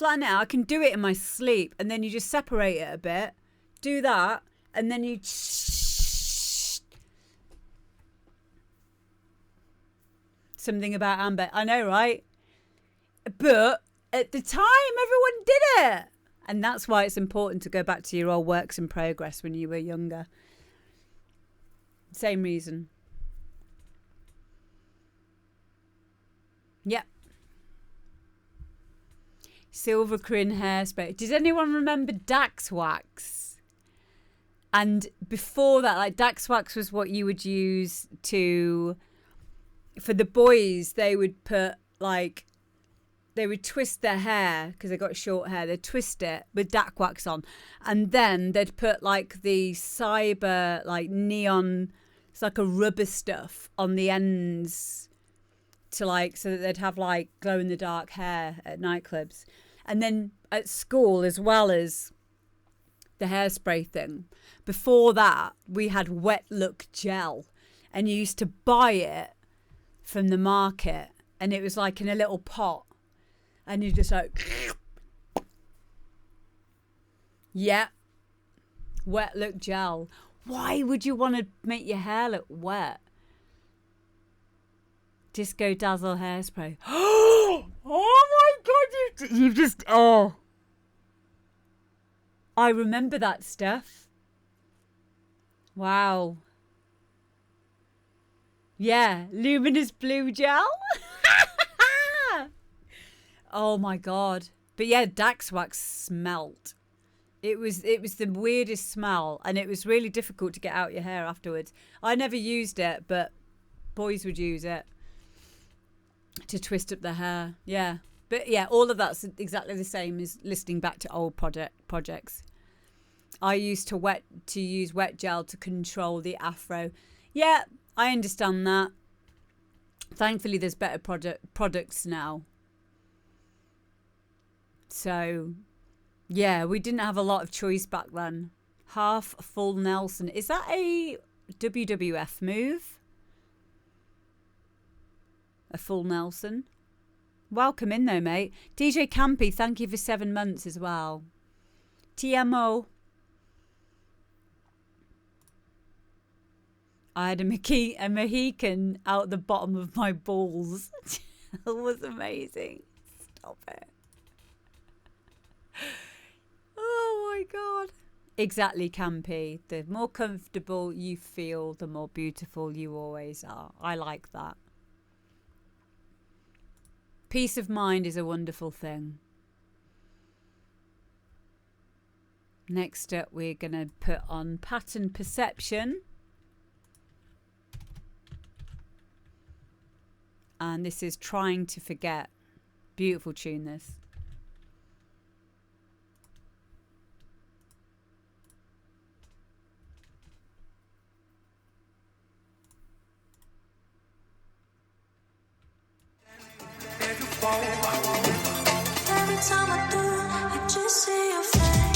I can do it in my sleep. And then you just separate it a bit. Do that. And then you... Something about Amber. I know, right? But at the time, everyone did it. And that's why it's important to go back to your old works in progress when you were younger. Same reason. Yep. Silver Crin hairspray. Does anyone remember Dax Wax? And before that, like Dax Wax was what you would use to... For the boys, they would put like... They would twist their hair because they got short hair. They'd twist it with Dax Wax on. And then they'd put like the cyber, like neon... It's like a rubber stuff on the ends to like, so that they'd have like glow in the dark hair at nightclubs. And then at school, as well as the hairspray thing, before that, we had wet look gel, and you used to buy it from the market, and it was like in a little pot, and you just like, yeah, wet look gel. Why would you want to make your hair look wet? Disco Dazzle hairspray. Oh my God, you've just, oh. I remember that stuff. Wow. Yeah, luminous blue gel. Oh my God. But yeah, Dax wax smelt. It was the weirdest smell, and it was really difficult to get out your hair afterwards. I never used it, but boys would use it to twist up their hair. Yeah. But yeah, all of that's exactly the same as listening back to old projects. I used to use wet gel to control the afro. Yeah, I understand that. Thankfully, there's better products now. So, yeah, we didn't have a lot of choice back then. Half full Nelson. Is that a WWF move? A full Nelson? Welcome in though, mate. DJ Campy, thank you for 7 months as well. TMO. I had a Mohican out the bottom of my balls. It was amazing. Stop it. Oh my God. Exactly, Campy. The more comfortable you feel, the more beautiful you always are. I like that. Peace of mind is a wonderful thing. Next up, we're going to put on Pattern Perception. And this is Trying to Forget. Beautiful tune, this. Every time I do, I just see your face.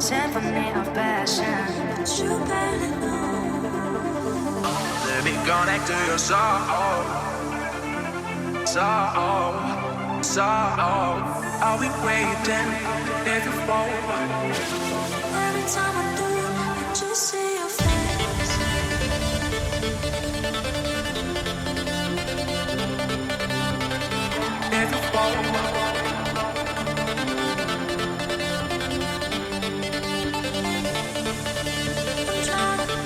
Symphony of passion. You barely know. Let me connect to your soul. So, are we waiting if you fall? Every time I do, I just see your face. If you fall.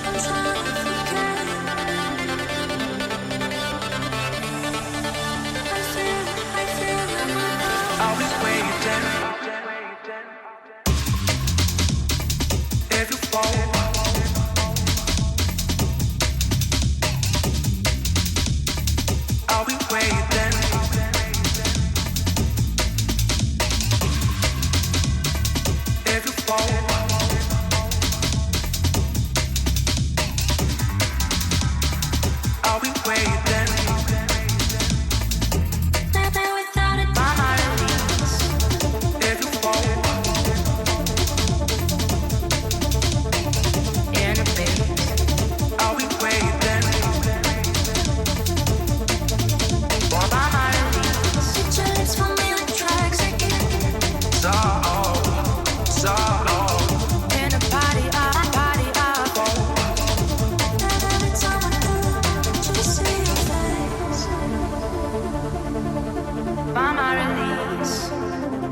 I'm trying to forget. I feel in my heart. Are we waiting if you fall? Are we waiting if you fall? Are we waiting? Nothing without it. If you fall, are we waiting for my Put your lips for me like tracks again. so In a body up. Every time I do, I just see your face.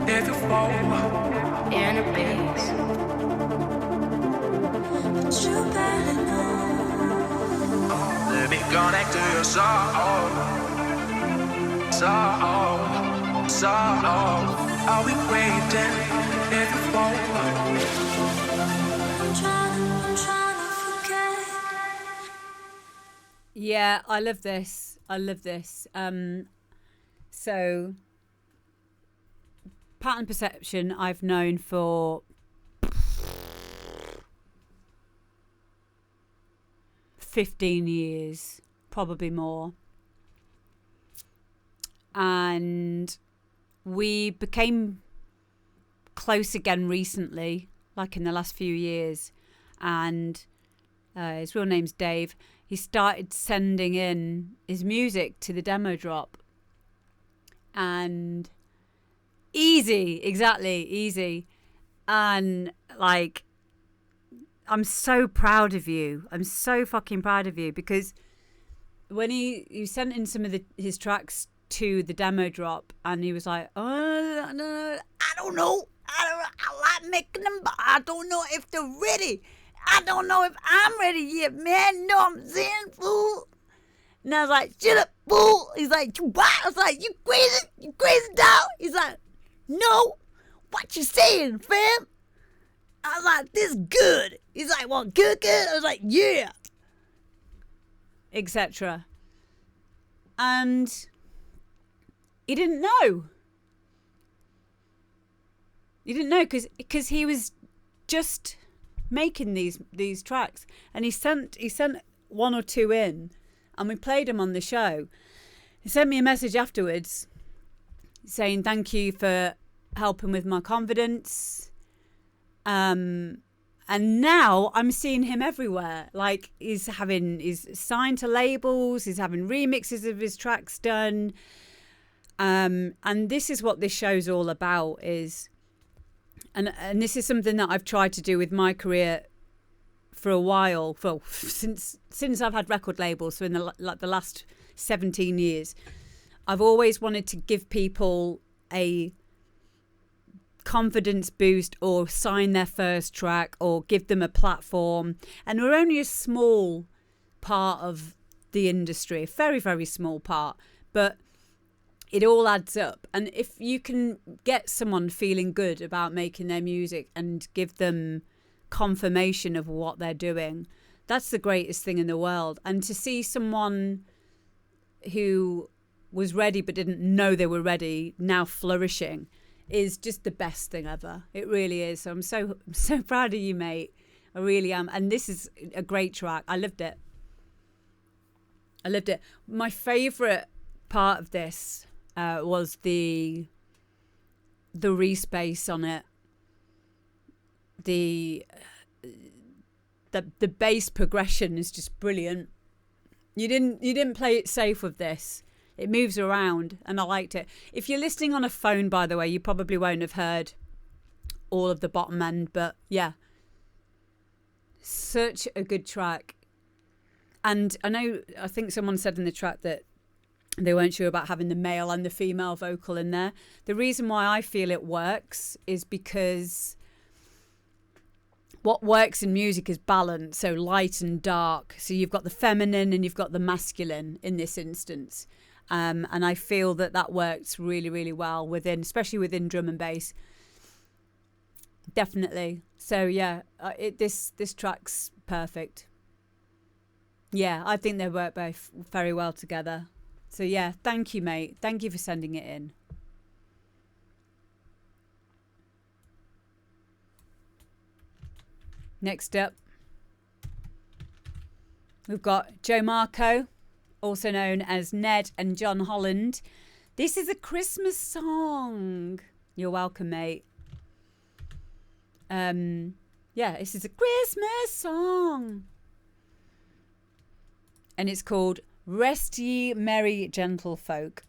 if you fall, But you better know. let me connect to your soul. So, are we waiting if you fall? I'm trying to forget. Yeah, I love this. So pattern perception I've known for 15 years, probably more. And we became close again recently, like in the last few years. And his real name's Dave. He started sending in his music to the demo drop. And easy. And like, I'm so proud of you. I'm so fucking proud of you, because when he sent in some of his tracks to the demo drop, and he was like, oh, no, I don't know. I like making them, but I don't know if they're ready. I don't know if I'm ready yet, man. No, I'm saying, fool. And I was like, shut up, fool. He's like, you what? I was like, you crazy dog. He's like, no, what you saying, fam? I was like, this good. He's like, well, good. I was like, yeah. Etc. And he didn't know. He didn't know because he was just making these tracks, and he sent one or two in, and we played them on the show. He sent me a message afterwards saying thank you for helping with my confidence. And now I'm seeing him everywhere. Like he's signed to labels, he's having remixes of his tracks done. And this is what this show's all about, and this is something that I've tried to do with my career for a while, since I've had record labels. So in the last 17 years, I've always wanted to give people a confidence boost, or sign their first track, or give them a platform. And we're only a small part of the industry, a very, very small part, but it all adds up. And if you can get someone feeling good about making their music and give them confirmation of what they're doing, that's the greatest thing in the world. And to see someone who was ready but didn't know they were ready now flourishing is just the best thing ever. It really is. So I'm so proud of you, mate. I really am. And this is a great track. I loved it. My favourite part of this was the respace on it. The bass progression is just brilliant. You didn't play it safe with this. It moves around, and I liked it. If you're listening on a phone, by the way, you probably won't have heard all of the bottom end, but yeah, such a good track. And I think someone said in the track that they weren't sure about having the male and the female vocal in there. The reason why I feel it works is because what works in music is balance, so light and dark. So you've got the feminine and you've got the masculine in this instance. And I feel that works really, really well especially within drum and bass. Definitely. So yeah, this track's perfect. Yeah, I think they work both very well together. So yeah, thank you, mate. Thank you for sending it in. Next up, we've got Joe Marco, also known as Ned and John Holland. This is a Christmas song. You're welcome, mate. Yeah, this is a Christmas song. And it's called Rest Ye Merry Gentlefolk.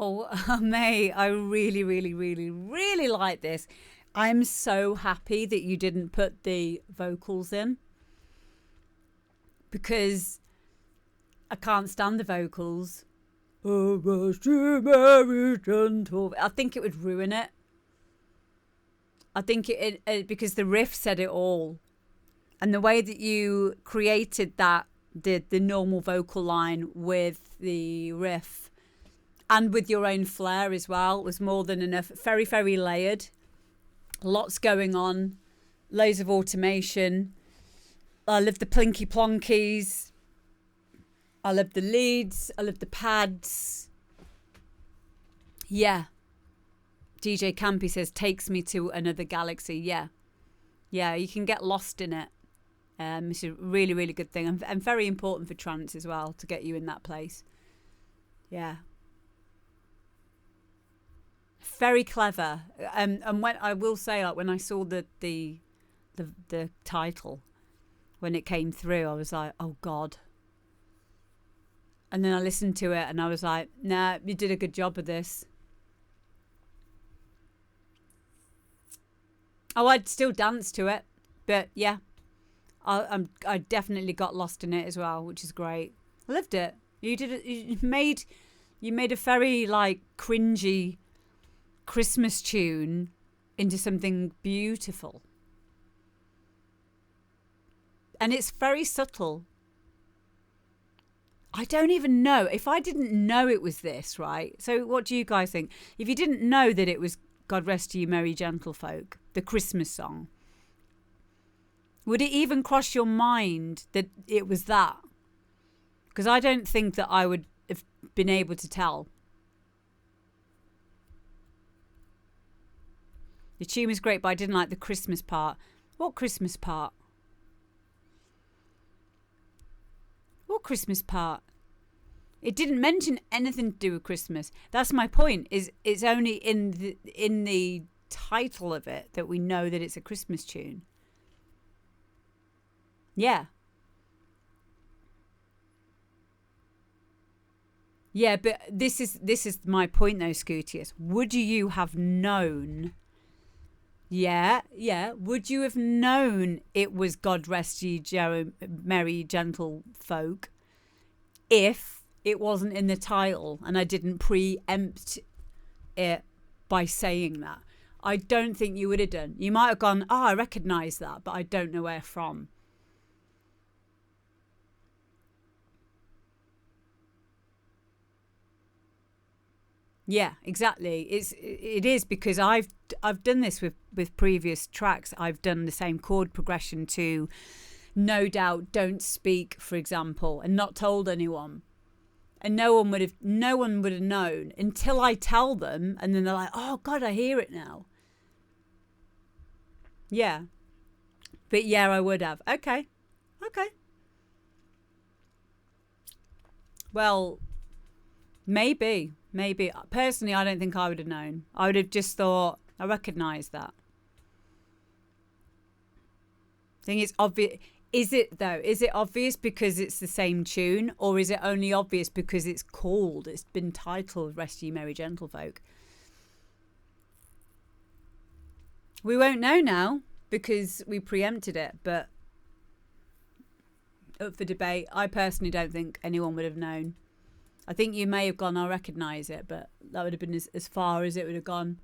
Oh, mate, I really, really, really, really like this. I'm so happy that you didn't put the vocals in because I can't stand the vocals. Oh, Rusty, Mary, gentle. I think it would ruin it. I think it because the riff said it all. And the way that you created that, the normal vocal line with the riff and with your own flair as well was more than enough. Very, very layered. Lots going on. Loads of automation. I love the plinky plonkies. I love the leads. I love the pads. Yeah. DJ Campy says, takes me to another galaxy. Yeah. Yeah, you can get lost in it. It's a really, really good thing. And very important for trance as well, to get you in that place. Yeah. Very clever. And when I will say, like, when I saw the title, when it came through, I was like, oh, God. And then I listened to it and I was like, nah, you did a good job of this. Oh, I'd still dance to it. But yeah, I definitely got lost in it as well, which is great. I loved it. You made a very like cringy Christmas tune into something beautiful. And it's very subtle. I don't even know. If I didn't know it was this, right? So what do you guys think? If you didn't know that it was God Rest You Merry Gentlefolk, the Christmas song, would it even cross your mind that it was that? Because I don't think that I would have been able to tell. The tune was great, but I didn't like the Christmas part. What Christmas part? What Christmas part? It didn't mention anything to do with Christmas. That's my point. Is it's only in the title of it that we know that it's a Christmas tune. Yeah. Yeah, but this is my point though, Scootius. Would you have known? Yeah. Would you have known it was God Rest Ye Merry Gentlefolk if it wasn't in the title and I didn't preempt it by saying that? I don't think you would have done. You might have gone, oh, I recognise that, but I don't know where from. Yeah, exactly. It is because I've done this with previous tracks. I've done the same chord progression to No Doubt, Don't Speak, for example, and not told anyone. And no one would have known until I tell them, and then they're like, "Oh God, I hear it now." Yeah, but yeah, I would have. Okay. Well, maybe. Personally, I don't think I would have known. I would have just thought, I recognise that. I think it's obvious. Is it though? Is it obvious because it's the same tune, or is it only obvious because it's been titled Rest Ye Merry Gentlefolk? We won't know now because we preempted it, but up for debate. I personally don't think anyone would have known. I think you may have gone, I recognise it, but that would have been as far as it would have gone.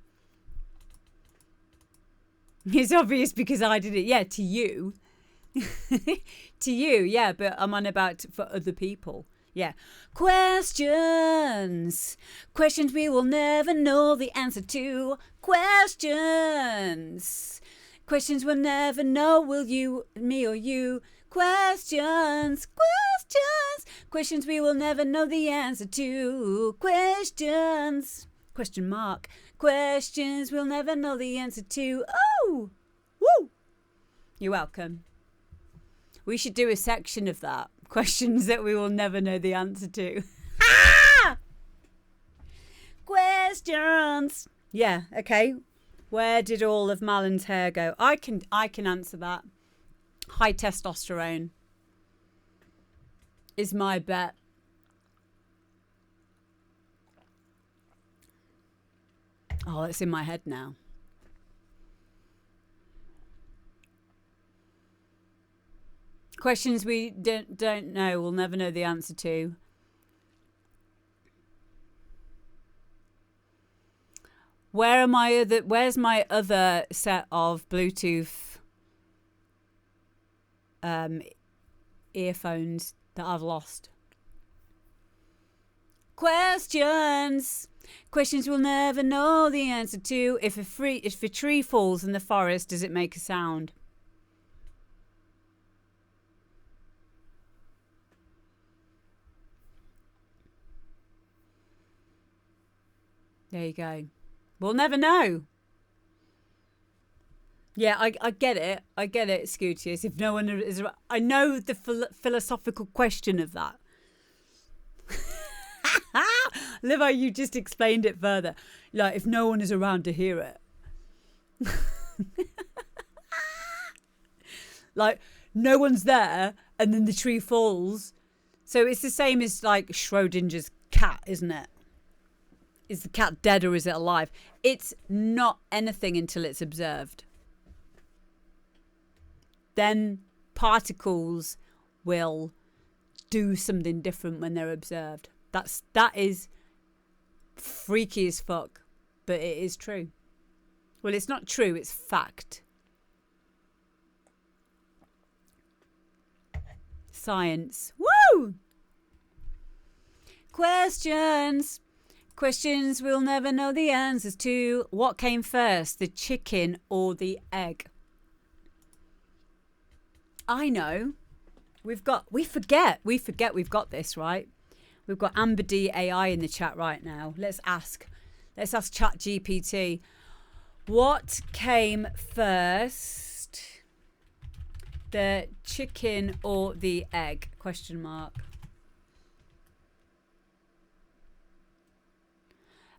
It's obvious because I did it. Yeah, to you. To you, yeah, but I'm on about for other people. Yeah. Questions we will never know the answer to. Questions we'll never know, will you, me or you. Questions we will never know the answer to. Questions we'll never know the answer to. Oh, woo! You're welcome. We should do a section of that. Questions that we will never know the answer to. Ah! Questions. Yeah, okay. Where did all of Malon's hair go? I can answer that. High testosterone is my bet. Oh, it's in my head now. Questions we don't know, we'll never know the answer to. Where's my other set of Bluetooth earphones that I've lost? Questions we'll never know the answer to. If a tree falls in the forest, does it make a sound? There you go. We'll never know. Yeah, I get it. I get it, Scootius. If no one is... I know the philosophical question of that. Live how you just explained it further. Like, if no one is around to hear it. Like, no one's there, and then the tree falls. So it's the same as, like, Schrodinger's cat, isn't it? Is the cat dead or is it alive? It's not anything until it's observed. Then particles will do something different when they're observed. That is freaky as fuck, but it is true. Well, it's not true, it's fact. Science. Woo! Questions we'll never know the answers to. What came first, the chicken or the egg? I know. We forget we've got this, right? We've got Amber D AI in the chat right now. Let's ask ChatGPT. What came first, the chicken or the egg? Question mark.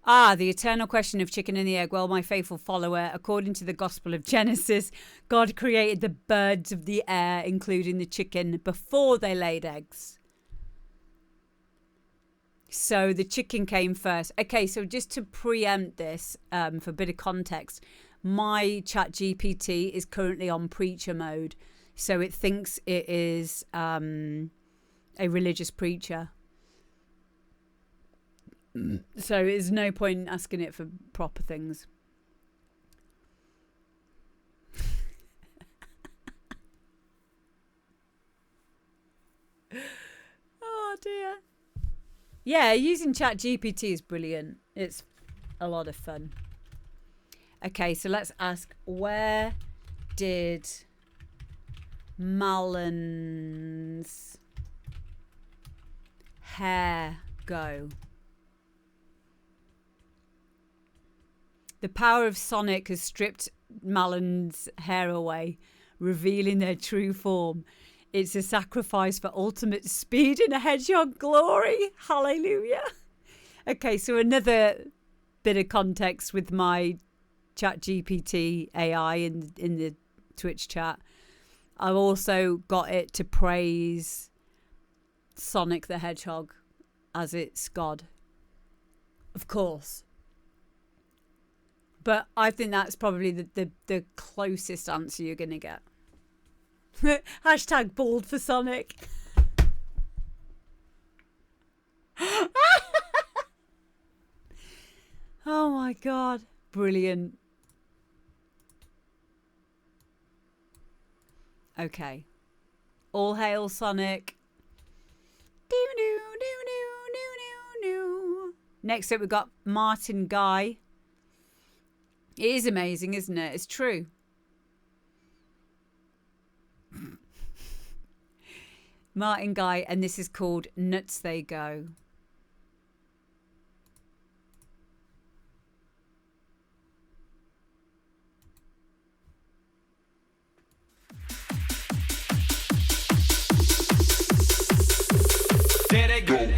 The eternal question of chicken and the egg. Well, my faithful follower, according to the Gospel of Genesis, God created the birds of the air, including the chicken, before they laid eggs. So the chicken came first. Okay, so just to preempt this, for a bit of context, my ChatGPT is currently on preacher mode. So it thinks it is a religious preacher. So there's no point in asking it for proper things. Oh dear. Yeah, using ChatGPT is brilliant. It's a lot of fun. Okay, so let's ask, where did Malon's hair go? The power of Sonic has stripped Malon's hair away, revealing their true form. It's a sacrifice for ultimate speed and a hedgehog glory. Hallelujah. Okay, so another bit of context with my ChatGPT AI in the Twitch chat. I've also got it to praise Sonic the Hedgehog as its god. Of course. But I think that's probably the closest answer you're going to get. Hashtag bald for Sonic. Oh my God. Brilliant. Okay. All hail Sonic. Next up we've got Martin Guy. It is amazing, isn't it? It's true. Martin Guy, and this is called Nuts They Go. There they go.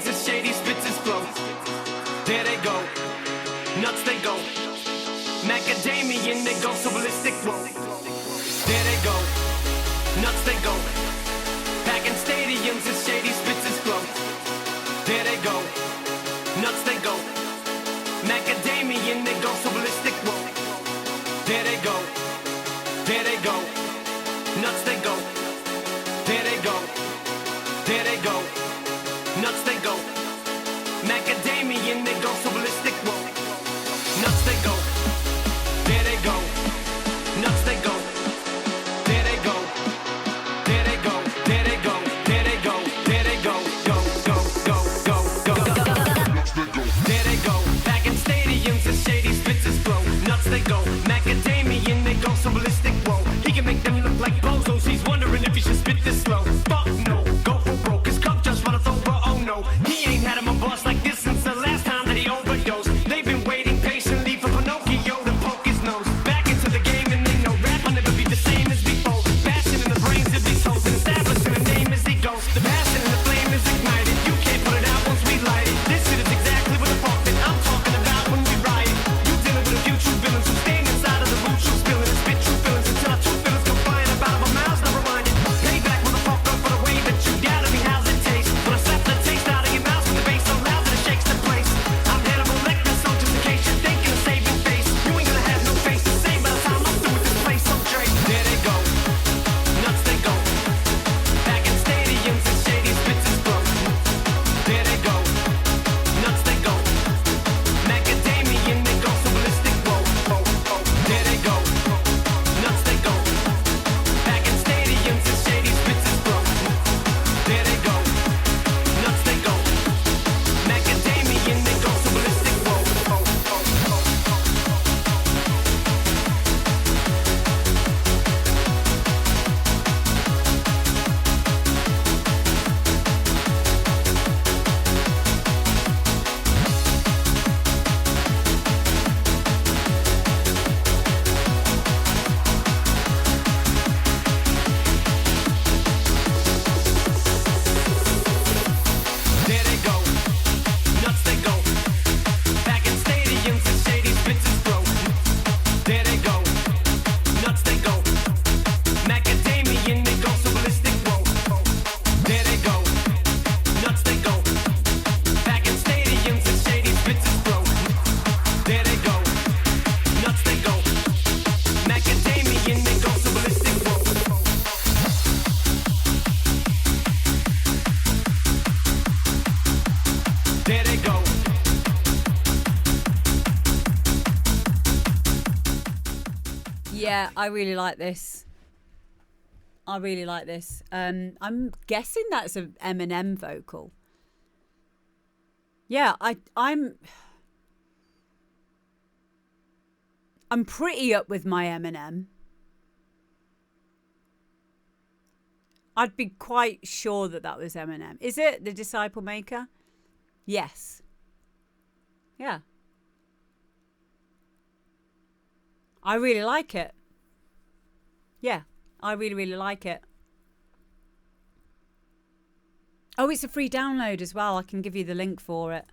Stadiums as shady spitzes flow. There they go, nuts they go. Macadamian, they go so ballistic. Whoa. There they go, nuts they go. Back in stadiums as shady spitzes flow. There they go, nuts they go. Macadamian, they go so ballistic. Whoa. There they go, there they go. Nuts they go. There they go, there they go. Nuts they go. Macadamian, they go so ballistic. Whoa. Nuts they go. There they go. Nuts they go. There they go. There they go. There they go. There they go. There they go. Go, go, go, go, go. There they go. Back in stadiums as shady spitzes flow. Nuts they go. Macadamian, they go so ballistic. Whoa. He can make them look like bozos. He's wondering if he should spit this slow. Fuck no. Go for broke. His cup just run over. Oh no. He ain't had him a boss like this since the last time that he overdosed. They've been waiting patiently for Pinocchio to poke his nose back into the game, and they know rap will never be the same as before. Passion in the brains of these souls and establishing a name as he goes. The passion and the flame is ignited. You can't put it out once we light it. This shit is exactly what the fuck that I'm talking about when we riot. You dealing with a few true villains who staying inside of the root, true spilling and spit true feelings until our true feelings come flying up out of our mouths. Now reminded, payback motherfucker for the way that you doubted me. How's it taste? When I slap the taste out of your mouth with the bass so loud that it shakes the place. I'm Hannibal Lecter, so just in case you're thinking of saving face, you ain't gonna have no face to say by the time I'm through with this place. So Dre, there they go, nuts they go. Back in stadiums and shady spitzes flow. There they go, nuts they go. Macadamian, they go so ballistic. Whoa, whoa, whoa. There they go, nuts they go. Back in stadiums and shady spitzes flow. There they go, nuts they go. Macadamian, they go so ballistic. Whoa, whoa, whoa, whoa. There they go, nuts they go. Back in stadiums and shady spitzes flow. There they go, nuts they go. Macadamian, they go so ballistic. Whoa. There they go, nuts they go. Back in stadiums and shady spitzes flow. There they go, nuts they go. Macadamian, they go so ballistic. Whoa. There they go. Yeah, I really like this. I really like this. I'm guessing that's an Eminem vocal. Yeah, I'm pretty up with my Eminem. I'd be quite sure that that was Eminem. Is it the Disciple Maker? Yes. Yeah. I really like it. Yeah, I really, really like it. Oh, it's a free download as well. I can give you the link for it.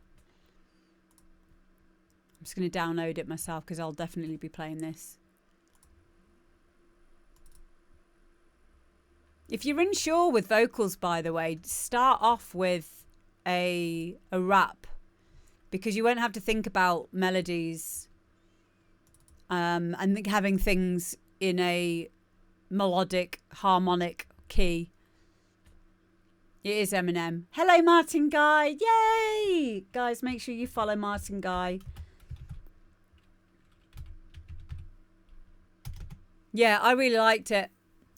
I'm just going to download it myself because I'll definitely be playing this. If you're unsure with vocals, by the way, start off with a rap, because you won't have to think about melodies and having things in a melodic, harmonic key. It is Eminem. Hello, Martin Guy. Yay! Guys, make sure you follow Martin Guy. Yeah, I really liked it.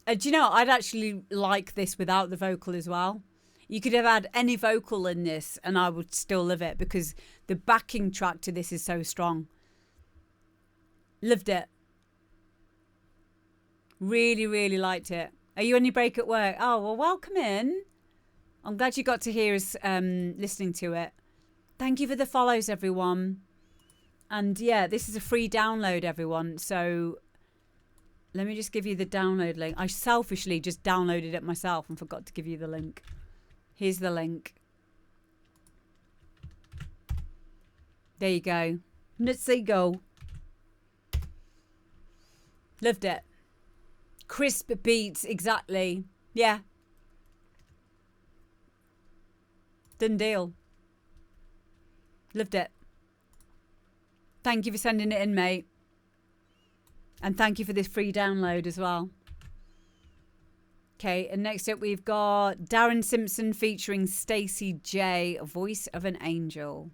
Do you know, I'd actually like this without the vocal as well. You could have had any vocal in this and I would still love it because the backing track to this is so strong. Loved it. Really, really liked it. Are you on your break at work? Oh, well, welcome in. I'm glad you got to hear us listening to it. Thank you for the follows, everyone. And yeah, this is a free download, everyone. So let me just give you the download link. I selfishly just downloaded it myself and forgot to give you the link. Here's the link. There you go. Nutsy go. Loved it. Crisp beats, exactly. Yeah. Done deal. Loved it. Thank you for sending it in, mate. And thank you for this free download as well. Okay, and next up we've got Darren Simpson featuring Stacey J, Voice of an Angel.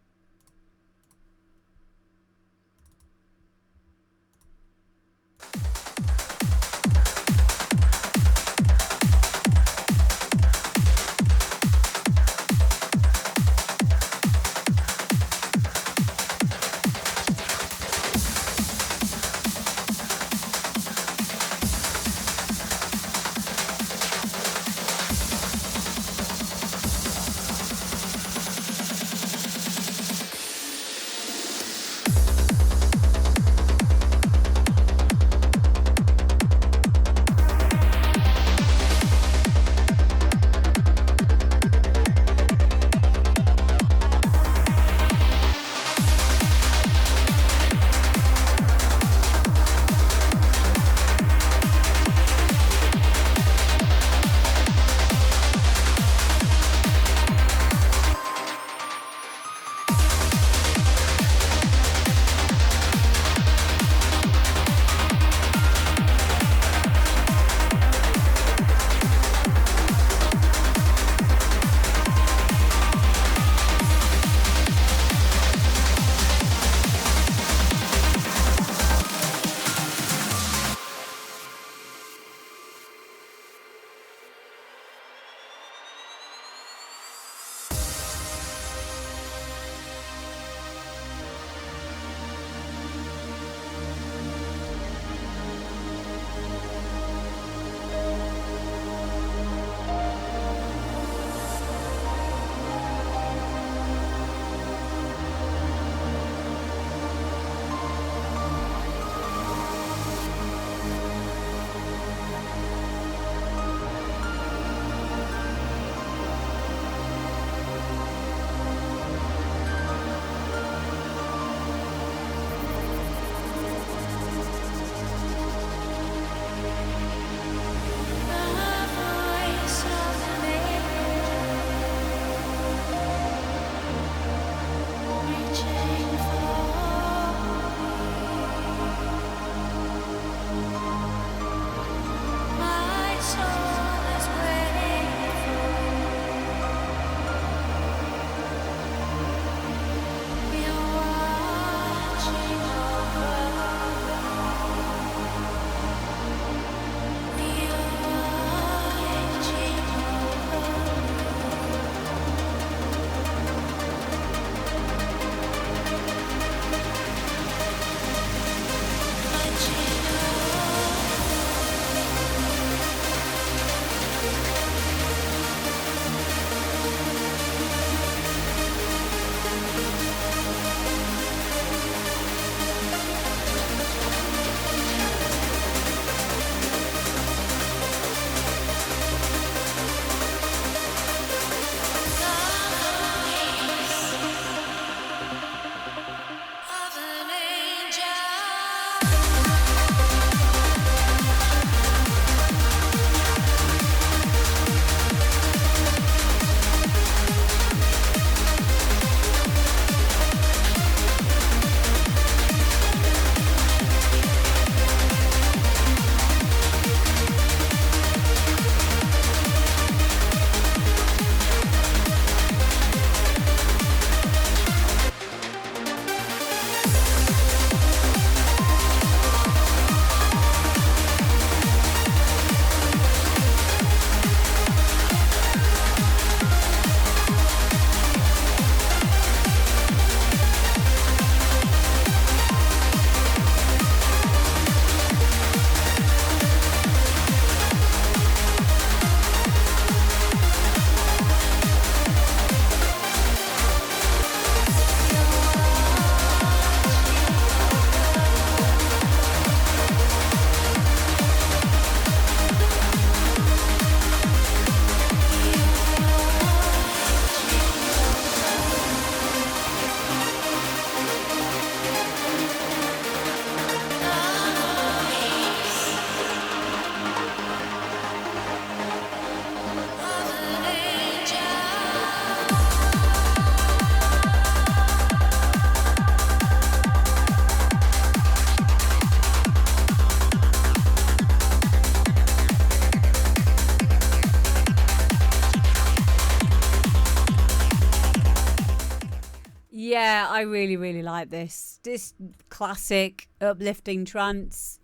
I really, really like this. This classic uplifting trance,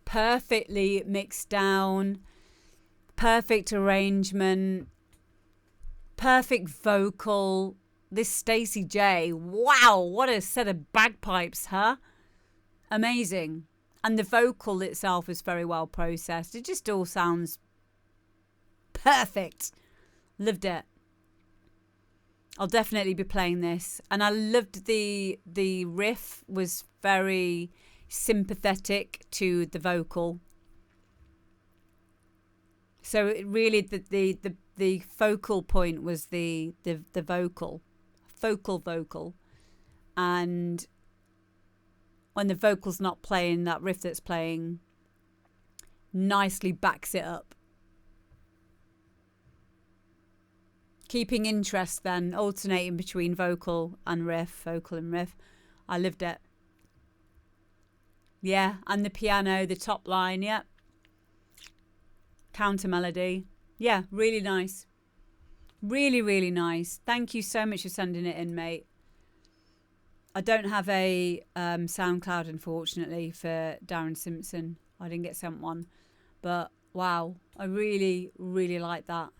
perfectly mixed down, perfect arrangement, perfect vocal. This Stacey J, wow, what a set of bagpipes, huh? Amazing. And the vocal itself is very well processed. It just all sounds perfect. Loved it. I'll definitely be playing this. And I loved the riff was very sympathetic to the vocal. So it really the focal point was the vocal. Vocal. And when the vocal's not playing, that riff that's playing nicely backs it up. Keeping interest then, alternating between vocal and riff. I loved it. Yeah, and the piano, the top line, yeah. Counter melody. Yeah, really nice. Really, really nice. Thank you so much for sending it in, mate. I don't have a SoundCloud, unfortunately, for Darren Simpson. I didn't get sent one. But, wow, I really, really like that.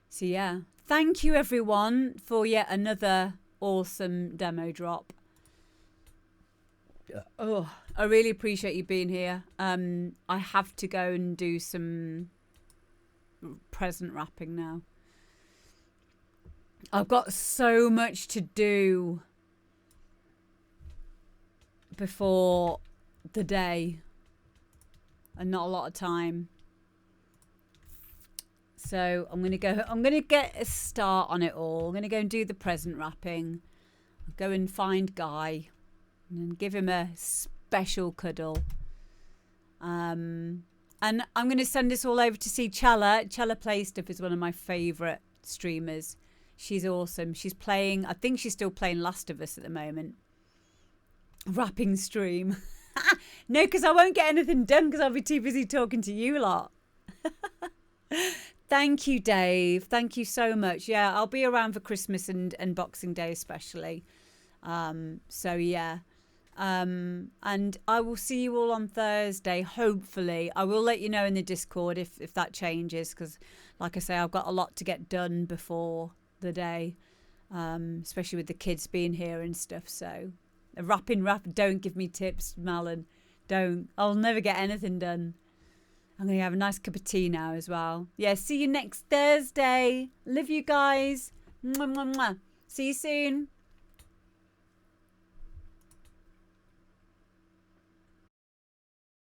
So, yeah. Thank you, everyone, for yet another awesome demo drop. Oh, I really appreciate you being here. I have to go and do some present wrapping now. I've got so much to do before the day and not a lot of time. So I'm going to get a start on it all. I'm going to go and do the present wrapping. Go and find Guy and give him a special cuddle. And I'm going to send this all over to see Chella. Chella Play Stuff is one of my favourite streamers. She's awesome. She's playing, I think she's still playing Last of Us at the moment. Rapping stream. No, because I won't get anything done because I'll be too busy talking to you lot. Thank you, Dave. Thank you so much. Yeah, I'll be around for Christmas and Boxing Day especially. So, yeah. And I will see you all on Thursday, hopefully. I will let you know in the Discord if that changes because, like I say, I've got a lot to get done before the day, especially with the kids being here and stuff. So, rap, don't give me tips, Malin. Don't. I'll never get anything done. I'm going to have a nice cup of tea now as well. Yeah, see you next Thursday. Love you guys. Mwah, mwah, mwah. See you soon.